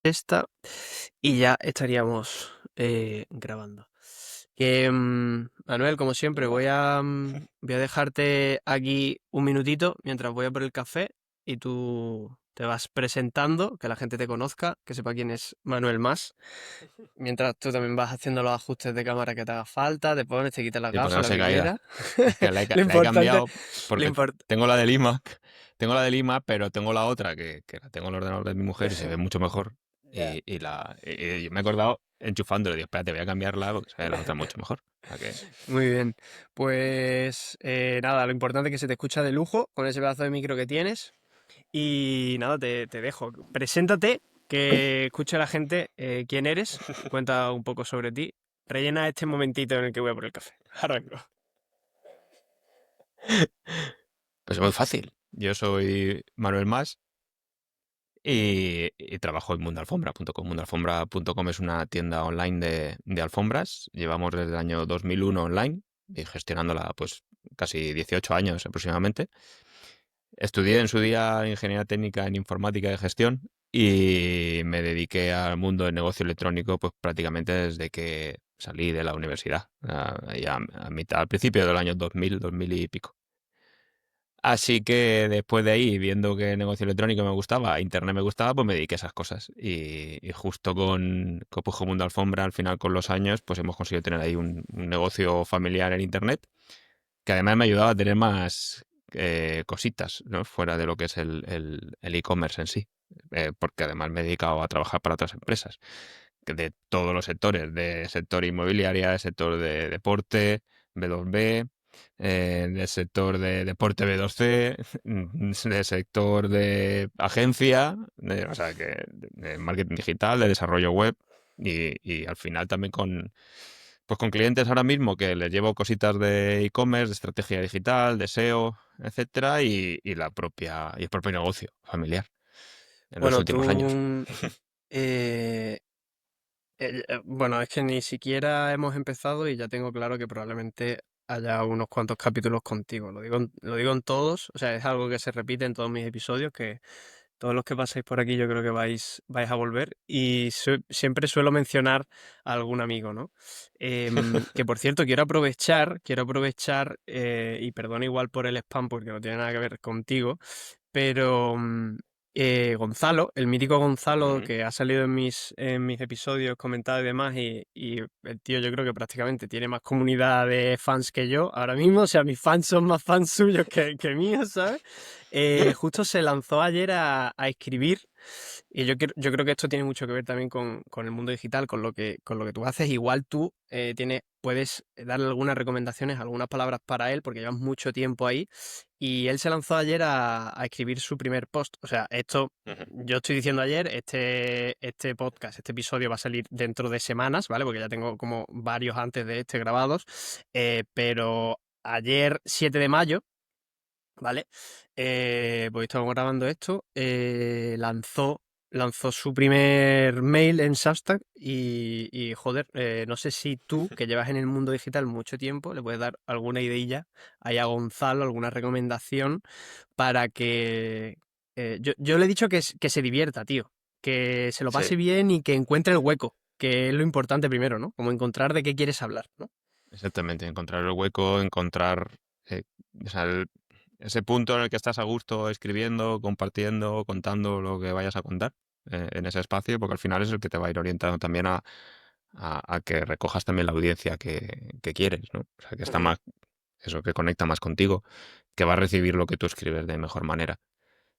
esta y ya estaríamos grabando. Manuel, como siempre, voy a dejarte aquí un minutito mientras voy a por el café y tú te vas presentando, que la gente te conozca, que sepa quién es Manuel Mas. Mientras tú también vas haciendo los ajustes de cámara que te haga falta, te pones, te quitas las Sí, pues gafas, no lo se que quieras. caiga. Es que Lo la he importante, cambiado lo porque import- tengo la del iMac, tengo la del iMac, pero tengo la otra que la tengo en el ordenador de mi mujer y se ve mucho mejor. Ya. Y me he acordado enchufándolo. Digo, espérate, voy a cambiarla porque se ve la otra mucho mejor. O sea que, Muy bien. Pues nada, lo importante es que se te escucha de lujo con ese pedazo de micro que tienes. Y nada, te dejo. Preséntate, que escuche la gente quién eres, cuenta un poco sobre ti. Rellena este momentito en el que voy a por el café. Ahora vengo. pues es muy fácil. Yo soy Manuel Mas y trabajo en mundoalfombra.com. Mundoalfombra.com es una tienda online de alfombras. Llevamos desde el año 2001 online y gestionándola pues casi 18 años aproximadamente. Estudié en su día ingeniería técnica en informática de gestión y me dediqué al mundo del negocio electrónico pues prácticamente desde que salí de la universidad, ya al principio del año 2000, 2000 y pico. Así que después de ahí, viendo que el negocio electrónico me gustaba, internet me gustaba, pues me dediqué a esas cosas. Y justo con Pujo Mundo Alfombra, al final con los años, pues hemos conseguido tener ahí un negocio familiar en internet que además me ayudaba a tener más cositas, ¿no? Fuera de lo que es el e-commerce en sí. Porque además me he dedicado a trabajar para otras empresas de todos los sectores, de sector inmobiliaria, de sector de deporte, B2B, del sector de deporte B2C, del sector de agencia, o sea, de marketing digital, de desarrollo web y al final también pues con clientes ahora mismo que les llevo cositas de e-commerce, de estrategia digital, de SEO, etcétera, y el propio negocio familiar en los Bueno, últimos años. eh, bueno, es que ni siquiera hemos empezado y ya tengo claro que probablemente haya unos cuantos capítulos contigo. Lo digo en todos, o sea, es algo que se repite en todos mis episodios, que todos los que pasáis por aquí yo creo que vais a volver y siempre suelo mencionar a algún amigo, ¿no? Que por cierto, quiero aprovechar, y perdón igual por el spam porque no tiene nada que ver contigo, pero Gonzalo, el mítico Gonzalo Mm. que ha salido en mis episodios, comentado y demás, y el tío yo creo que prácticamente tiene más comunidad de fans que yo ahora mismo, o sea, mis fans son más fans suyos que míos, ¿sabes? Justo se lanzó ayer a escribir y yo creo que esto tiene mucho que ver también con el mundo digital, con lo que tú haces. Igual tú puedes darle algunas recomendaciones, algunas palabras para él, porque llevas mucho tiempo ahí. Y él se lanzó ayer a escribir su primer post. O sea, esto Ujú. yo estoy diciendo ayer, este podcast, este episodio va a salir dentro de semanas, ¿vale? Porque ya tengo como varios antes de este grabados. Pero ayer, 7 de mayo, ¿vale? Pues estamos grabando esto. Lanzó su primer mail en Substack y joder, no sé si tú, que llevas en el mundo digital mucho tiempo, le puedes dar alguna ideilla ahí a Gonzalo, alguna recomendación para que... yo le he dicho que se divierta, tío, que se lo Sí, pase bien y que encuentre el hueco, que es lo importante primero, ¿no? Como encontrar de qué quieres hablar, ¿no? exactamente. Encontrar el hueco, encontrar eh, o sea, ese punto en el que estás a gusto escribiendo, compartiendo, contando lo que vayas a contar en ese espacio, porque al final es el que te va a ir orientando también a que recojas también la audiencia que quieres, ¿no? O sea, que está Ujú. más, eso, que conecta más contigo, que va a recibir lo que tú escribes de mejor manera.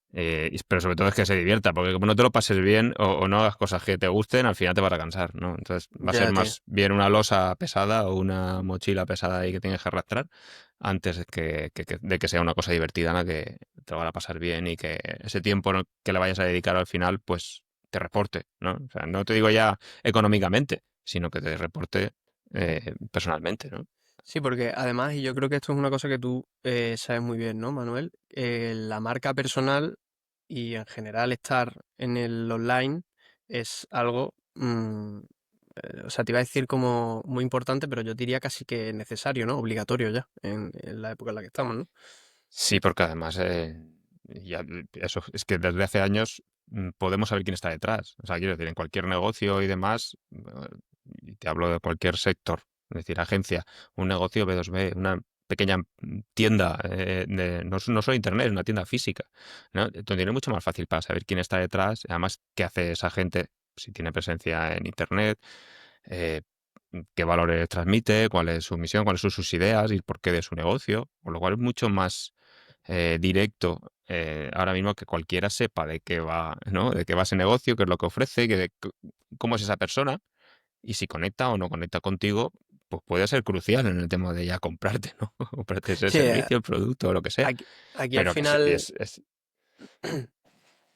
Pero sobre todo es que se divierta, porque como no te lo pases bien o no hagas cosas que te gusten, al final te vas a cansar, ¿no? Entonces va a ser Ya, tío. más bien una losa pesada o una mochila pesada ahí que tienes que arrastrar antes de de que sea una cosa divertida en la que te lo van a pasar bien y que ese tiempo que le vayas a dedicar al final, pues te reporte, ¿no? O sea, no te digo ya económicamente, sino que te reporte personalmente, ¿no? Sí, porque además, y yo creo que esto es una cosa que tú sabes muy bien, ¿no, Manuel? La marca personal y en general estar en el online es algo, o sea, te iba a decir como muy importante, pero yo diría casi que necesario, ¿no? Obligatorio ya, en la época en la que estamos, ¿no? Sí, porque además, eso es que desde hace años podemos saber quién está detrás. O sea, quiero decir, en cualquier negocio y demás, y te hablo de cualquier sector, es decir, agencia, un negocio B2B, una pequeña tienda, no solo internet, es una tienda física, ¿no? Entonces es mucho más fácil para saber quién está detrás, y además qué hace esa gente, si tiene presencia en internet, eh, qué valores transmite, cuál es su misión, cuáles son sus ideas y el porqué de su negocio, con lo cual es mucho más directo ahora mismo que cualquiera sepa de qué va, ¿no? De qué va ese negocio, qué es lo que ofrece, cómo es esa persona y si conecta o no conecta contigo, pues puede ser crucial en el tema de ya comprarte, ¿no? Comprarte ese Sí, servicio, el producto o lo que sea. aquí al Pero que sí, final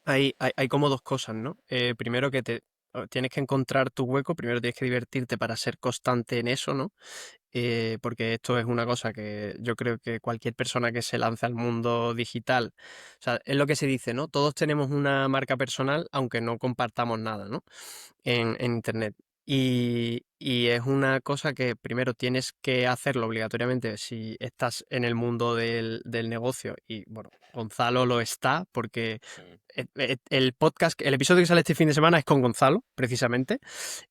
hay como dos cosas, ¿no? Primero que tienes que encontrar tu hueco, primero tienes que divertirte para ser constante en eso, ¿no? Porque esto es una cosa que yo creo que cualquier persona que se lance al mundo digital, o sea, es lo que se dice, ¿no? Todos tenemos una marca personal, aunque no compartamos nada, ¿no? En Internet. Y es una cosa que primero tienes que hacerlo obligatoriamente si estás en el mundo del negocio. Y bueno, Gonzalo lo está porque el podcast, el episodio que sale este fin de semana es con Gonzalo, precisamente.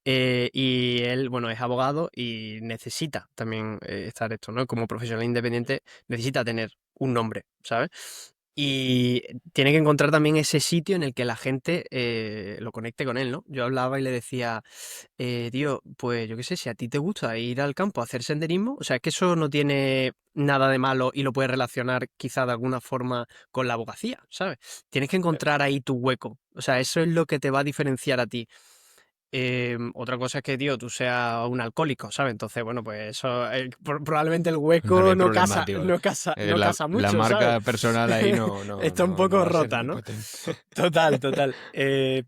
Y él, bueno, es abogado y necesita también estar esto, ¿no? Como profesional independiente, necesita tener un nombre, ¿sabes? Y tiene que encontrar también ese sitio en el que la gente lo conecte con él, ¿no? Yo hablaba y le decía, tío, pues yo qué sé, si a ti te gusta ir al campo a hacer senderismo, o sea, es que eso no tiene nada de malo y lo puedes relacionar quizá de alguna forma con la abogacía, ¿sabes? Tienes que encontrar ahí tu hueco, o sea, eso es lo que te va a diferenciar a ti. Otra cosa es que, tío, tú seas un alcohólico, ¿sabes? Entonces, bueno, pues eso, probablemente el hueco también no casa, problemático. no casa La mucho, ¿sabes? marca personal ahí Está un no poco va a ser rota, muy ¿no? potente. Total, total.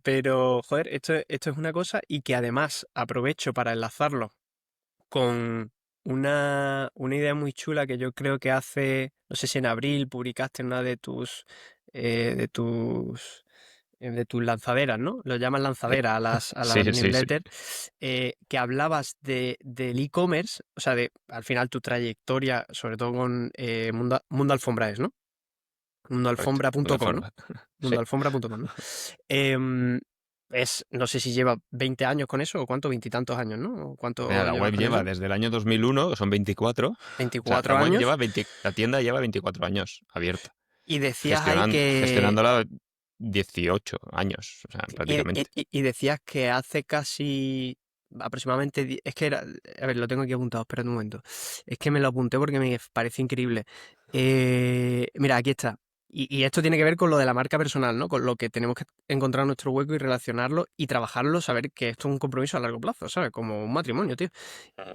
Pero, joder, esto es una cosa y que además aprovecho para enlazarlo con una idea muy chula que yo creo que hace, no sé si en abril publicaste en una eh, de tus, de tus lanzaderas, ¿no? Lo llaman lanzadera a a Sí, las sí, sí. newsletters, que hablabas del e-commerce, o sea, de al final tu trayectoria, sobre todo con Mundo Alfombra, ¿no? Correcto. Una Mundoalfombra.com, ¿no? forma. Sí. Mundoalfombra.com, ¿no? Em, no sé si lleva 20 años con eso o cuánto, veintitantos años, ¿no? ¿O Mira, cuánto la llevas web con lleva eso? desde el año 2001, que son 24. O sea, la 24 web años. lleva 20, la tienda lleva 24 años abierta. Y decías ahí que. Gestionándola 18 años, o sea, prácticamente. Y decías que hace casi. Aproximadamente. Es que era. A ver, lo tengo aquí apuntado, espera un momento. Es que me lo apunté porque me parece increíble. Mira, aquí está. Y esto tiene que ver con lo de la marca personal, ¿no? Con lo que tenemos que encontrar nuestro hueco y relacionarlo y trabajarlo, saber que esto es un compromiso a largo plazo, ¿sabes? Como un matrimonio, tío.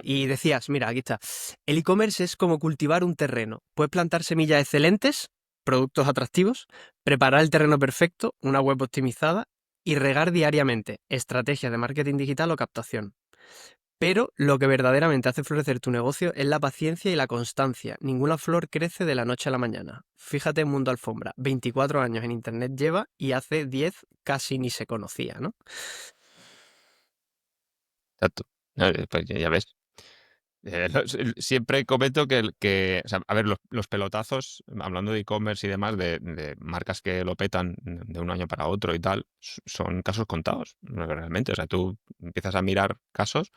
Y decías, mira, aquí está. El e-commerce es como cultivar un terreno. Puedes plantar semillas excelentes, productos atractivos, preparar el terreno perfecto, una web optimizada y regar diariamente estrategias de marketing digital o captación. Pero lo que verdaderamente hace florecer tu negocio es la paciencia y la constancia. Ninguna flor crece de la noche a la mañana. Fíjate en Mundo Alfombra. 24 años en Internet lleva y hace 10 casi ni se conocía, ¿no? Exacto. No, pues ya ves. Siempre comento o sea, a ver, los pelotazos, hablando de e-commerce y demás, de marcas que lo petan de un año para otro y tal, son casos contados, realmente. O sea, tú empiezas a mirar casos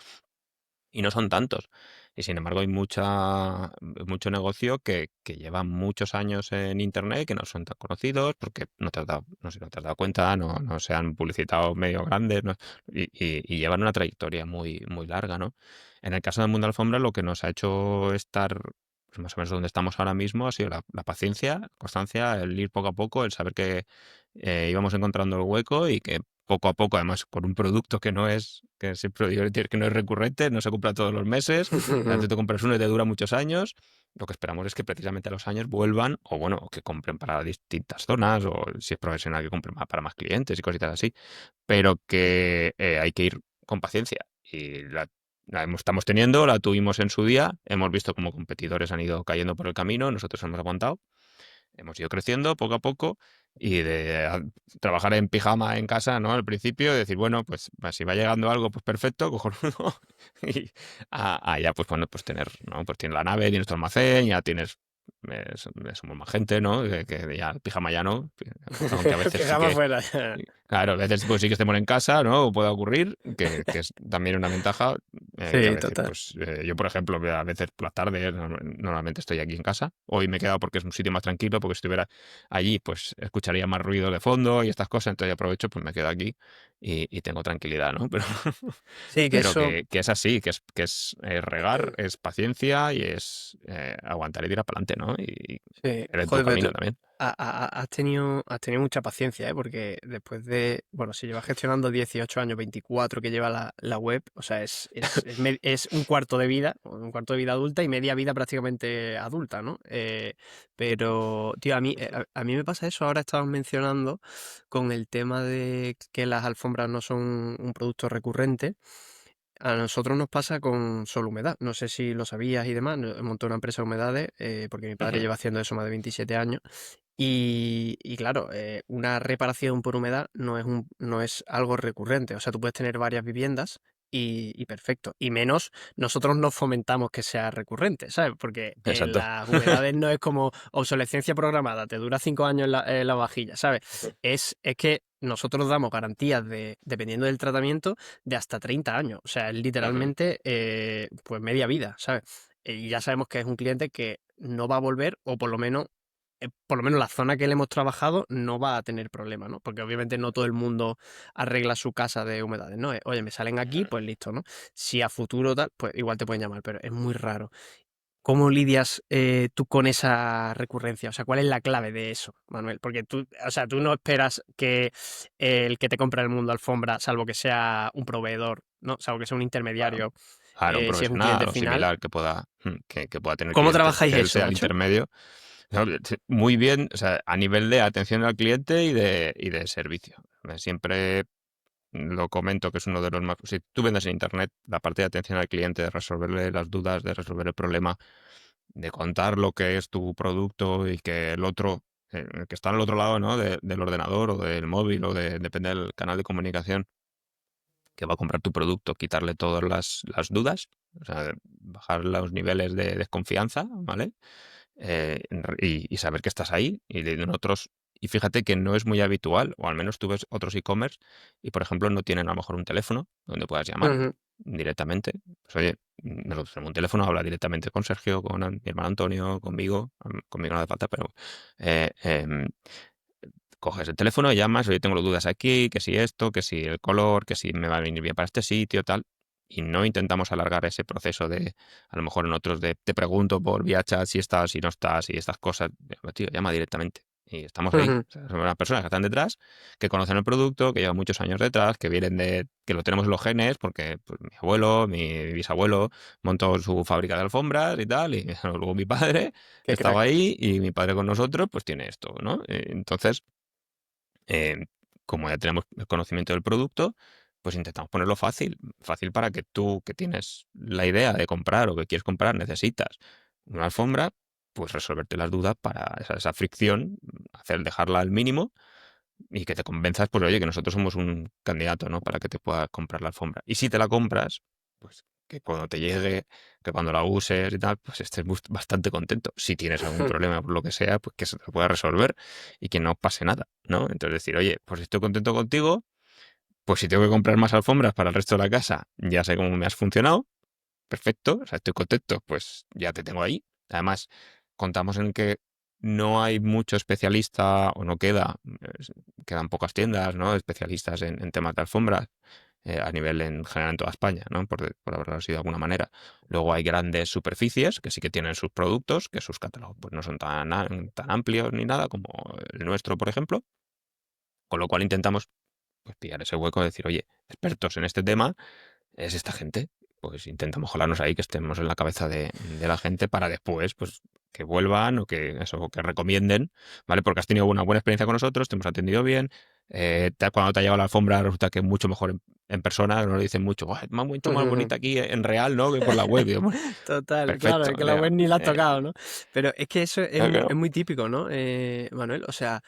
y no son tantos. Y sin embargo hay mucho negocio que lleva muchos años en Internet, que no son tan conocidos, porque no sé, no te has dado cuenta, no se han publicitado medios grandes, y llevan una trayectoria muy, muy larga, ¿no? En el caso del Mundo Alfombra, lo que nos ha hecho estar pues, más o menos donde estamos ahora mismo ha sido la paciencia, constancia, el ir poco a poco, el saber que íbamos encontrando el hueco y que poco a poco, además, con un producto que no es, que siempre digo que no es recurrente, no se compra todos los meses, tú te compras uno y te dura muchos años. Lo que esperamos es que precisamente a los años vuelvan, o bueno, o que compren para distintas zonas, o si es profesional, que compren para más clientes y cositas así, pero que hay que ir con paciencia. Y estamos teniendo, la tuvimos en su día, hemos visto cómo competidores han ido cayendo por el camino, nosotros hemos aguantado. Hemos ido creciendo poco a poco y trabajar en pijama en casa, ¿no? Al principio, decir, bueno, pues si va llegando algo, pues perfecto, cojonudo. Y ya, pues bueno, pues tener, ¿no? Pues tienes la nave, tienes tu almacén, ya tienes, somos más gente, ¿no? Que ya el pijama ya no, aunque a veces sí Pijama que, fuera. Claro, a veces pues sí que estemos en casa, ¿no? O puede ocurrir, que es también una ventaja, que a Sí, veces, total. pues yo por ejemplo, a veces por las tardes, normalmente estoy aquí en casa. Hoy me he quedado porque es un sitio más tranquilo, porque si estuviera allí, pues escucharía más ruido de fondo y estas cosas, entonces aprovecho, pues me quedo aquí y tengo tranquilidad, ¿no? Pero, Sí, que pero eso, que es así, que es regar, es paciencia y es aguantar y tirar para adelante, ¿no? Y sí, creer en tu joder, pero camino tú también. has tenido mucha paciencia, ¿eh? Porque después de, bueno, si llevas gestionando 18 años, 24 que lleva la web, o sea, es un cuarto de vida, un cuarto de vida adulta y media vida prácticamente adulta, ¿no? Pero, tío, a mí me pasa eso, ahora estabas mencionando con el tema de que las alfombras no son un producto recurrente. A nosotros nos pasa con Sol Humedad. No sé si lo sabías y demás. Monté una empresa de humedades porque mi padre Ujú. lleva haciendo eso más de 27 años. Y claro, una reparación por humedad no es algo recurrente. O sea, tú puedes tener varias viviendas y perfecto. Y menos nosotros no fomentamos que sea recurrente, ¿sabes? Porque en Exacto. las humedades no es como obsolescencia programada, te dura 5 años la vajilla, ¿sabes? Es que nosotros damos garantías dependiendo del tratamiento, de hasta 30 años. O sea, es Ujú. literalmente pues media vida, ¿sabes? Y ya sabemos que es un cliente que no va a volver, o por lo menos la zona que le hemos trabajado no va a tener problema, ¿no? Porque obviamente no todo el mundo arregla su casa de humedades, ¿no? Oye, me salen aquí, pues listo, ¿no? Si a futuro tal, pues igual te pueden llamar, pero es muy raro. ¿Cómo lidias tú con esa recurrencia? O sea, ¿cuál es la clave de eso, Manuel? Porque tú, o sea, tú no esperas que el que te compra el mundo alfombra, salvo que sea un proveedor, ¿no? Salvo que sea un Claro. intermediario, Claro, un si es un cliente profesional o final. similar que pueda tener ¿Cómo clientes, trabajáis que él eso, sea el macho? intermedio. No, muy bien, o sea, a nivel de atención al cliente y de servicio. Siempre lo comento que es uno de los más... Si tú vendes en Internet, la parte de atención al cliente, de resolverle las dudas, de resolver el problema, de contar lo que es tu producto y que el otro, el que está al otro lado, ¿no? Del ordenador o del móvil depende del canal de comunicación que va a comprar tu producto, quitarle todas las dudas, o sea, bajar los niveles de desconfianza, ¿vale? Y saber que estás ahí en otros. Y fíjate que no es muy habitual, o al menos tú ves otros e-commerce y, por ejemplo, no tienen a lo mejor un teléfono donde puedas llamar Ujú. directamente. Pues oye, nosotros tenemos un teléfono, habla directamente con Sergio, con mi hermano Antonio, conmigo. Conmigo no hace falta, pero eh, em, coges el teléfono, llamas, oye, tengo dudas aquí, que si esto, que si el color, que si me va a venir bien para este sitio, tal. Y no intentamos alargar ese proceso de, a lo mejor en otros, de te pregunto por vía chat si estás, si no estás, y estas cosas. Tío, llama directamente. Y estamos ahí. Ujú. O sea, son unas personas que están detrás, que conocen el producto, que llevan muchos años detrás, que vienen que lo tenemos en los genes, porque pues, mi abuelo, mi bisabuelo montó su fábrica de alfombras y tal, y luego mi padre Qué estaba crack. ahí, y mi padre con nosotros, pues tiene esto, ¿no? Entonces eh, como ya tenemos el conocimiento del producto, pues intentamos ponerlo fácil, fácil para que tú que tienes la idea de comprar o que quieres comprar, necesitas una alfombra, pues resolverte las dudas para esa fricción, dejarla al mínimo y que te convenzas, pues oye, que nosotros somos un candidato, ¿no? Para que te puedas comprar la alfombra. Y si te la compras, pues que cuando te llegue, que cuando la uses y tal, pues estés bastante contento. Si tienes algún problema por lo que sea, pues que se te pueda resolver y que no pase nada, ¿no? Entonces decir, oye, pues estoy contento contigo, pues si tengo que comprar más alfombras para el resto de la casa, ya sé cómo me has funcionado, perfecto, o sea, estoy contento, pues ya te tengo ahí. Además, contamos en que no hay mucho especialista o no quedan pocas tiendas, ¿no? Especialistas en temas de alfombras a nivel en general en toda España, ¿no? Por haberlo sido de alguna manera. Luego hay grandes superficies que sí que tienen sus productos, que sus catálogos pues no son tan amplios ni nada como el nuestro, por ejemplo, con lo cual intentamos pues pillar ese hueco de decir, oye, expertos en este tema es esta gente. Pues intentamos colarnos ahí, que estemos en la cabeza de la gente para después, pues, que vuelvan o que recomienden, ¿vale? Porque has tenido una buena experiencia con nosotros, te hemos atendido bien. Cuando te ha llegado la alfombra, resulta que es mucho mejor en persona, no lo dicen mucho, "Buah, es mucho más bonita aquí en real, ¿no? Que por la web". Y yo, bueno, Total, claro, perfecto, es que o la sea, web ni la has tocado, ¿no? Pero es que eso es, claro que mu- no. es muy típico, ¿no, Manuel? O sea,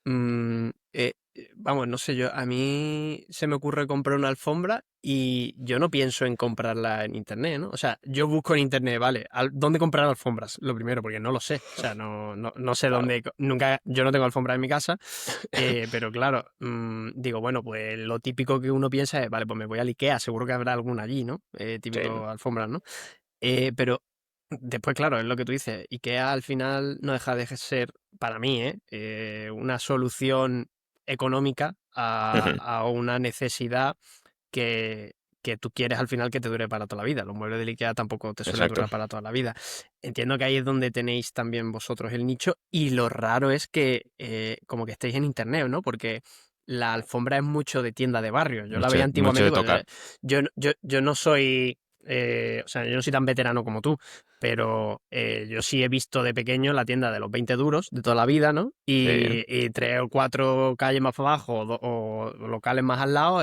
mm, vamos, no sé yo, a mí se me ocurre comprar una alfombra y yo no pienso en comprarla en internet, ¿no? O sea, yo busco en internet, vale, ¿dónde comprar alfombras? Lo primero, porque no lo sé, o sea, no sé Claro. dónde, nunca, yo no tengo alfombra en mi casa, pero claro, digo, bueno, pues lo típico que uno piensa es, vale, pues me voy al IKEA, seguro que habrá alguna allí, ¿no? Sí. Típico alfombras, ¿no? Pero después, claro, es lo que tú dices, IKEA al final no deja de ser, para mí, una solución económica Ujú. a una necesidad que, que tú quieres al final que te dure para toda la vida. Los muebles de IKEA tampoco te suelen Exacto. durar para toda la vida. Entiendo que ahí es donde tenéis también vosotros el nicho y lo raro es que como que estéis en internet, ¿no? Porque la alfombra es mucho de tienda de barrio. Yo la Mucho, veía mucho antiguamente, de pues, tocar. yo no soy, o sea, yo no soy tan veterano como tú, pero yo sí he visto de pequeño la tienda de los 20 duros de toda la vida, ¿no? Sí, Y tres o cuatro calles más para abajo o locales más al lado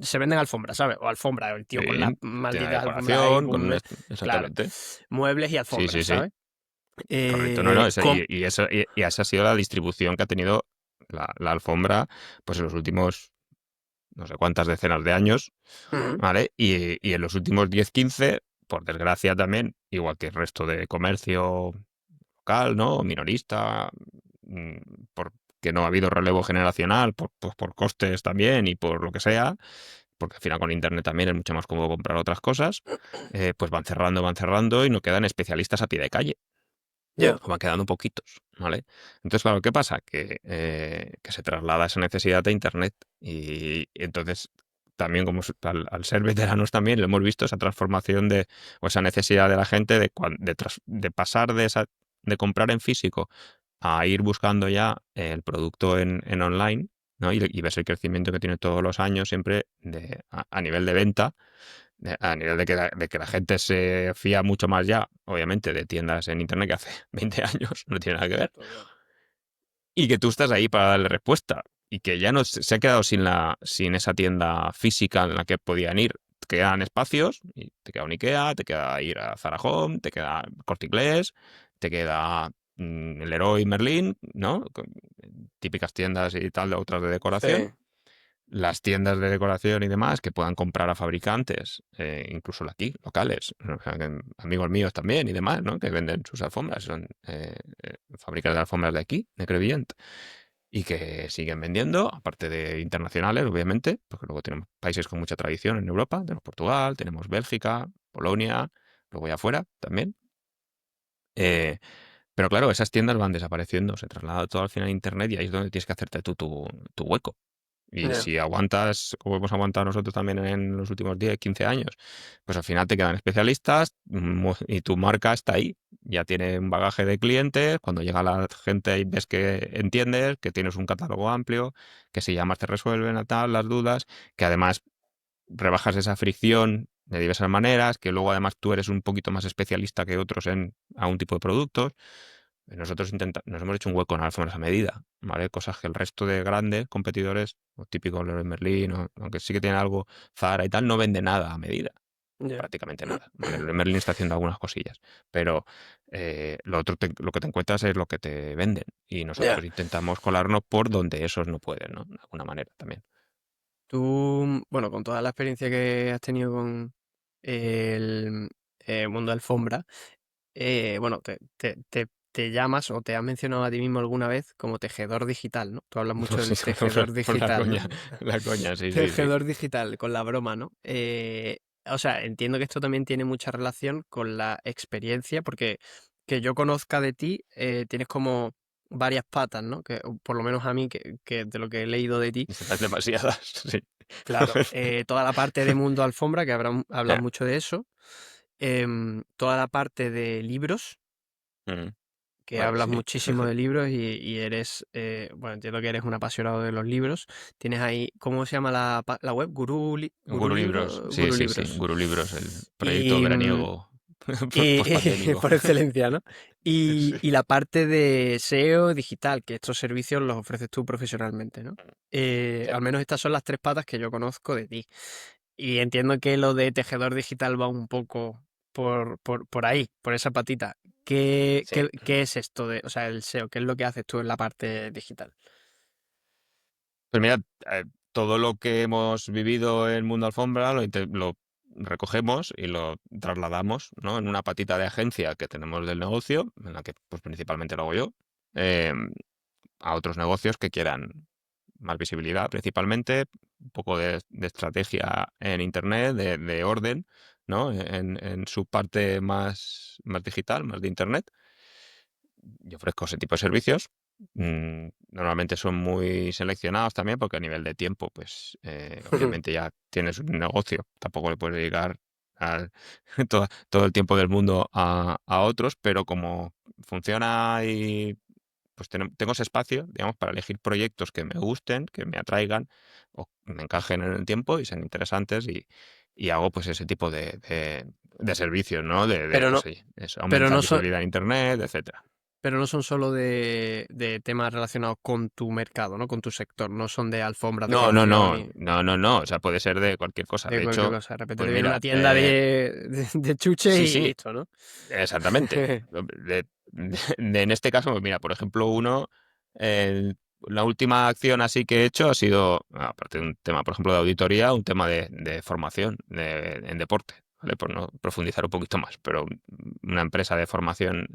se venden alfombras, ¿sabes? O alfombras, el tío con las sí. Tiene malditas alfombras ahí, decoración, claro, exactamente. muebles y Sí, sí, alfombras, sí. ¿sabes? Correcto. No, no, Com- y esa ha sido la distribución que ha tenido la alfombra, pues en los últimos no sé cuántas decenas de años, Ujú. ¿vale? Y en los últimos 10 15 por desgracia también, igual que el resto de comercio local, ¿no? O minorista, mm, porque no ha habido relevo generacional, pues por costes también y por lo que sea, porque al final con internet también es mucho más cómodo comprar otras cosas, pues van cerrando y no quedan especialistas a pie de calle, Ya. o van quedando poquitos, ¿vale? Entonces, claro, ¿qué pasa? Que se traslada esa necesidad a internet y entonces también como al ser veteranos también lo hemos visto esa transformación o esa necesidad de la gente de pasar de comprar en físico a ir buscando ya el producto en online, ¿no? Y ves el crecimiento que tiene todos los años siempre a nivel de venta, a nivel de que la gente se fía mucho más ya, obviamente, de tiendas en internet que hace 20 años, no tiene nada que ver, Exacto, claro. y que tú estás ahí para darle respuesta, y que ya no se ha quedado sin esa tienda física en la que podían ir. Te quedan espacios, y te queda un IKEA, te queda ir a Zara Home, te queda Corte Inglés, te queda el Leroy Merlin, ¿no? Típicas tiendas y tal, de otras de decoración. Sí, Las tiendas de decoración y demás que puedan comprar a fabricantes, incluso aquí, locales, o sea, amigos míos también y demás, ¿no? Que venden sus alfombras, son fábricas de alfombras de aquí, de Crevillent, y que siguen vendiendo, aparte de internacionales, obviamente, porque luego tenemos países con mucha tradición en Europa, tenemos Portugal, tenemos Bélgica, Polonia, luego ya afuera también. Eh, pero claro, esas tiendas van desapareciendo, se traslada todo al final a Internet y ahí es donde tienes que hacerte tú tu hueco. Y ya, si aguantas, como hemos aguantado nosotros también en los últimos 10 15 años, pues al final te quedan especialistas y tu marca está ahí. Ya tiene un bagaje de clientes. Cuando llega la gente y ves que entiendes, que tienes un catálogo amplio, que si llamas te resuelven a tal las dudas, que además rebajas esa fricción de diversas maneras, que luego además tú eres un poquito más especialista que otros a un tipo de productos. Nosotros nos hemos hecho un hueco en alfombras a medida, ¿vale? Cosas que el resto de grandes competidores, o típicos Leroy Merlin, aunque sí que tienen algo Zara y tal, no vende nada a medida, ya. prácticamente nada. ¿Vale? Leroy Merlin está haciendo algunas cosillas, pero lo otro lo que te encuentras es lo que te venden y Ya. nosotros intentamos colarnos por donde esos no pueden, ¿no? De alguna manera también. Tú, bueno, con toda la experiencia que has tenido con el mundo de alfombra, bueno, te llamas o te has mencionado a ti mismo alguna vez como tejedor digital, ¿no? Tú hablas mucho del tejedor Por digital, ¿no? la coña, sí, sí, sí. Tejedor digital, con la broma, ¿no? O sea, entiendo que esto también tiene mucha relación con la experiencia, porque que yo conozca de ti, tienes como varias patas, ¿no? Que o por lo menos a mí, que de lo que he leído de ti, Serás demasiadas, sí. claro, toda la parte de mundo alfombra, que hablas Ya. mucho de eso, toda la parte de libros, Mm. que Bueno, hablas sí. muchísimo de libros y eres, bueno, entiendo que eres un apasionado de los libros. Tienes ahí, ¿cómo se llama la web? Guru Libros, sí, Guru sí, sí. Libros. Guru Libros, el proyecto Y, veraniego y pospandémico. por excelencia, ¿no? Sí. Y la parte de SEO digital, que estos servicios los ofreces tú profesionalmente, ¿no? Sí. Al menos estas son las tres patas que yo conozco de ti. Y entiendo que lo de tejedor digital va un poco por ahí, por esa patita. Sí. Qué es esto de, o sea, el SEO? ¿Qué es lo que haces tú en la parte digital? Pues mira, todo lo que hemos vivido en Mundo Alfombra lo recogemos y lo trasladamos, ¿no? En una patita de agencia que tenemos del negocio, en la que pues principalmente lo hago yo, eh, a otros negocios que quieran más visibilidad principalmente, un poco de estrategia en Internet, de orden, ¿no? En su parte más digital, más de Internet. Yo ofrezco ese tipo de servicios. Normalmente son muy seleccionados también porque a nivel de tiempo, pues obviamente ya tienes un negocio, tampoco le puedes dedicar al- todo el tiempo del mundo a otros, pero como funciona y pues tengo ese espacio, digamos, para elegir proyectos que me gusten, que me atraigan o me encajen en el tiempo y sean interesantes y hago pues ese tipo de servicios, ¿no? Pero no, Pues oye, eso, pero aumentar no son, visibilidad en Internet, etcétera. pero no son solo de temas relacionados con tu mercado, ¿no? Con tu sector. No son de alfombras, No, no, decoración no, y no, no, no, o sea, puede ser de cualquier cosa. de De cualquier hecho, cosa. De repente pues te viene una mira, tienda de chuches sí, y sí, listo, ¿no? exactamente. En este caso, pues mira, por ejemplo, la última acción así que he hecho ha sido, aparte de un tema, por ejemplo, de auditoría, un tema de formación en deporte, ¿vale? Por no profundizar un poquito más, pero una empresa de formación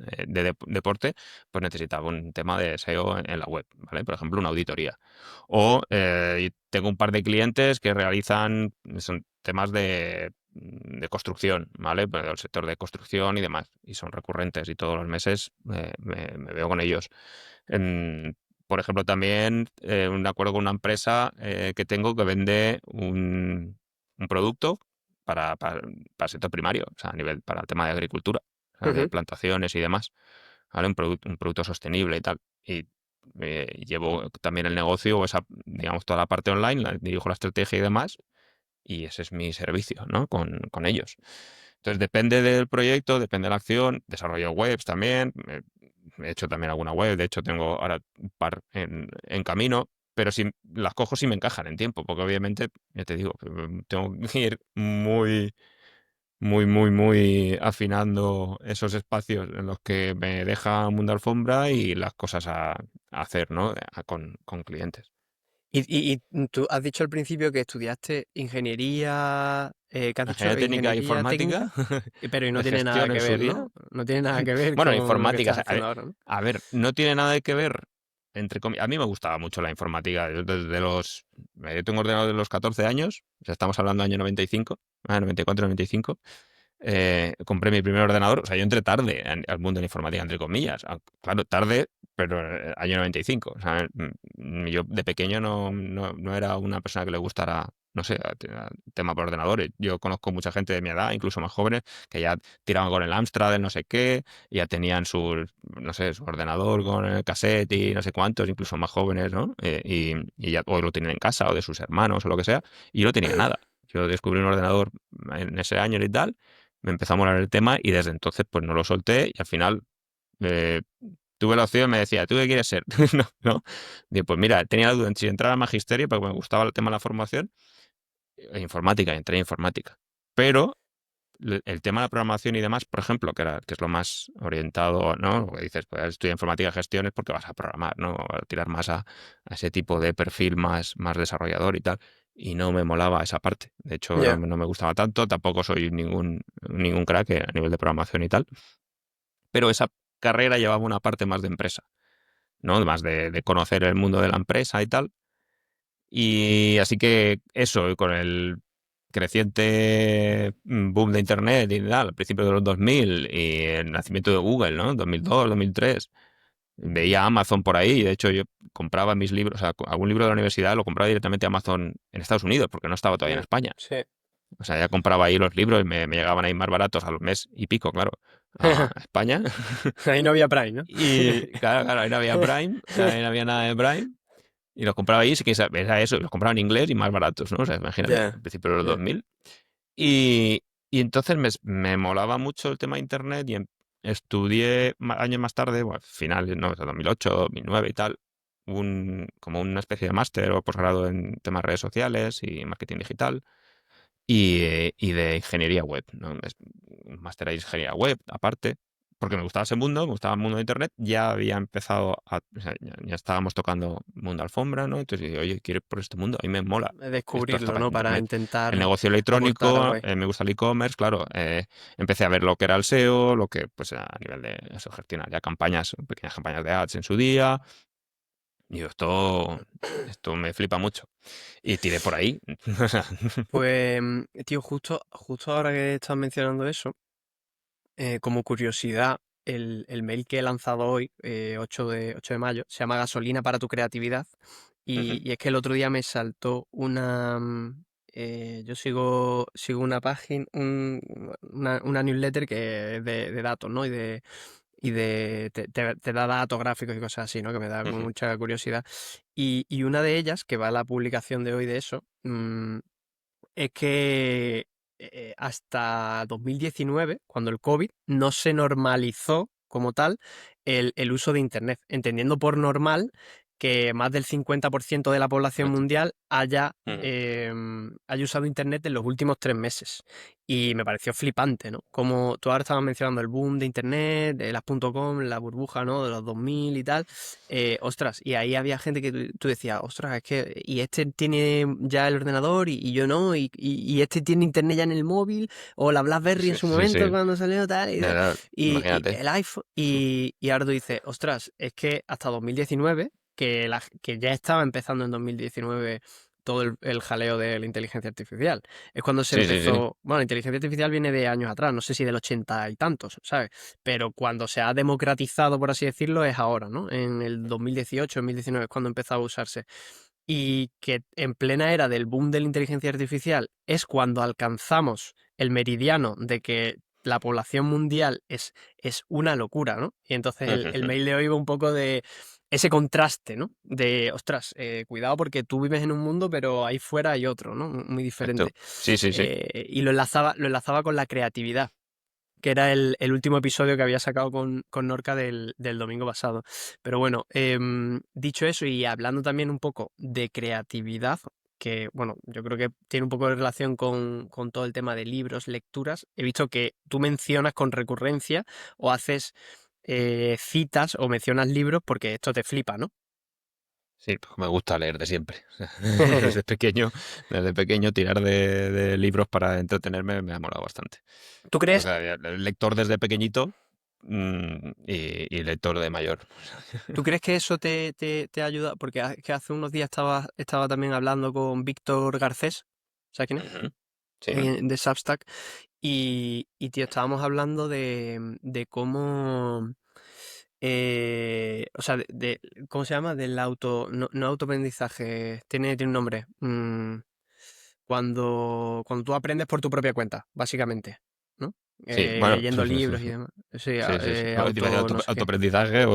deporte, pues necesitaba un tema de SEO en la web, ¿vale? Por ejemplo, una auditoría. O tengo un par de clientes que realizan, son temas de construcción, ¿vale? Pues del sector de construcción y demás, y son recurrentes y todos los meses me veo con ellos. En- por ejemplo, también un acuerdo con una empresa que tengo que vende un producto para el sector primario, o sea, a nivel para el tema de agricultura, o sea, de Ujú. plantaciones y demás, ¿vale? Un producto sostenible y tal. Y llevo también el negocio, o esa, digamos, toda la parte online, dirijo la estrategia y demás, y ese es mi servicio, ¿no? Con ellos. Entonces, depende del proyecto, depende de la acción, desarrollo webs también, he hecho también alguna web, de hecho tengo ahora un par en camino, pero si las cojo si me encajan en tiempo, porque obviamente, ya te digo, tengo que ir muy, muy, muy, muy afinando esos espacios en los que me deja Mundo Alfombra y las cosas a hacer, ¿no? Con clientes. Y tú has dicho al principio que estudiaste ingeniería, que has dicho Ingeniería técnica e ingeniería informática técnica, pero y no de tiene nada gestión que en su ver, día. ¿no? No tiene nada que ver Bueno, con lo que informática, estás haciendo ahora, ¿no? a ver, no tiene nada que ver, entre comillas. A mí me gustaba mucho la informática desde yo tengo ordenador de los 14 años, o sea, estamos hablando del año 95, 94, 95. Compré mi primer ordenador, o sea, yo entré tarde al mundo de la informática, entre comillas. Claro, tarde, pero año 95. O sea, yo de pequeño no era una persona que le gustara, no sé, tema por ordenadores. Yo conozco mucha gente de mi edad, incluso más jóvenes, que ya tiraban con el Amstrad, el no sé qué, y ya tenían no sé, su ordenador con el cassette y no sé cuántos, incluso más jóvenes, ¿no? Y ya o lo tienen en casa o de sus hermanos o lo que sea, y yo no tenía nada. Yo descubrí un ordenador en ese año y tal, me empezó a molar el tema y desde entonces pues no lo solté y al final eh, tuve la opción y me decía, ¿tú qué quieres ser? No, no. Digo, pues mira, tenía la duda en si entrar al magisterio porque me gustaba el tema de la formación informática, y entré en informática. Pero el tema de la programación y demás, por ejemplo, que es lo más orientado, ¿no? Porque dices, pues estudia informática y gestión es porque vas a programar, ¿no? A tirar más a ese tipo de perfil más desarrollador y tal. Y no me molaba esa parte. De hecho, Ya. no me gustaba tanto. Tampoco soy ningún crack a nivel de programación y tal. Pero esa carrera llevaba una parte más de empresa, ¿no? Más de conocer el mundo de la empresa y tal. Y así que eso, con el creciente boom de Internet y tal, al principio de los 2000 y el nacimiento de Google, ¿no? 2002, 2003. Veía Amazon por ahí, de hecho yo compraba mis libros, o sea, algún libro de la universidad lo compraba directamente a Amazon en Estados Unidos, porque no estaba todavía en Mm, España. sí. O sea, ya compraba ahí los libros y me llegaban ahí más baratos al mes y pico, claro, a España. Ahí no había Prime, ¿no? Y claro, claro, ahí no había Prime, ahí no había nada de Prime. Y los compraba ahí, sí que era eso, los compraba en inglés y más baratos, ¿no? O sea, imagínate, Ya, al principio de los ya. 2000. Y entonces me molaba mucho el tema de Internet y estudié años más tarde, bueno, finales, no, 2008, 2009 y tal, como una especie de máster o posgrado en temas de redes sociales y marketing digital y de ingeniería web, ¿no? Un máster de ingeniería web aparte. porque me gustaba ese mundo, me gustaba el mundo de Internet, ya había empezado o sea, ya estábamos tocando mundo alfombra, ¿no? Entonces dije, oye, quiero ir por este mundo, a mí me mola. Esto Descubrirlo, estaba en ¿no? Para Internet. El intentar negocio aportar algo electrónico, ahí. me gusta el e-commerce, claro. Empecé a ver lo que era el SEO, lo que, pues a nivel de eso, gestionar ya campañas, pequeñas campañas de ads en su día. Y digo, esto me flipa mucho. Y tiré por ahí. O sea, Pues, tío, justo ahora que estás mencionando eso, como curiosidad, el mail que he lanzado hoy, 8 de mayo, se llama Gasolina para tu creatividad. ujú, Y es que el otro día me saltó yo sigo una página, una newsletter que es de datos, ¿no? Te da datos gráficos y cosas así, ¿no? Que me da como ujú, mucha curiosidad. Y una de ellas, que va a la publicación de hoy de eso, es que hasta 2019, cuando el COVID, no se normalizó como tal el uso de Internet, entendiendo por normal que más del 50% de la población mundial ujú. haya usado Internet en los últimos 3 meses. Y me pareció flipante, ¿no? Como tú ahora estabas mencionando el boom de Internet, de las .com, la burbuja, ¿no? De los 2000 y tal. Ostras, y ahí había gente que tú decías, ostras, es que, y este tiene ya el ordenador y yo no, y este tiene internet ya en el móvil, o la BlackBerry en Sí, su sí, sí. momento cuando salió tal, De verdad, y imagínate. el iPhone, y ahora tú dices, ostras, es que hasta 2019, que ya estaba empezando en 2019 todo el jaleo de la inteligencia artificial. Es cuando se Sí, sí, sí. empezó, bueno, la inteligencia artificial viene de años atrás, no sé si del 80 y tantos, ¿sabes? Pero cuando se ha democratizado, por así decirlo, es ahora, ¿no? En el 2018, 2019 es cuando empezó a usarse. Y que en plena era del boom de la inteligencia artificial es cuando alcanzamos el meridiano de que la población mundial es una locura, ¿no? Y entonces el Ujú, mail de hoy va un poco de ese contraste, ¿no? De, ostras, cuidado porque tú vives en un mundo, pero ahí fuera hay otro, ¿no? Muy exacto. diferente. Sí, sí, sí. Y lo enlazaba con la creatividad, que era el último episodio que había sacado con Norca del domingo pasado. Pero bueno, dicho eso y hablando también un poco de creatividad, que bueno, yo creo que tiene un poco de relación con todo el tema de libros, lecturas, he visto que tú mencionas con recurrencia o haces citas o mencionas libros porque esto te flipa, ¿no? Sí, pues me gusta leer de siempre. O sea, desde pequeño tirar de libros para entretenerme me ha molado bastante. ¿Tú O crees, sea, lector desde pequeñito y lector de mayor. tú crees que eso te ayuda? Porque que hace unos días estaba también hablando con Víctor Garcés, ¿sabes quién es? Ujú, sí, De Substack. Tío, estábamos hablando de cómo, o sea, ¿cómo se llama? Del no autoaprendizaje, tiene un nombre. Cuando tú aprendes por tu propia cuenta, básicamente, ¿no? sí, bueno, Leyendo libros y demás. Sí, sí, sí, sí. Bueno, te iba a decir auto, no sé qué. autoaprendizaje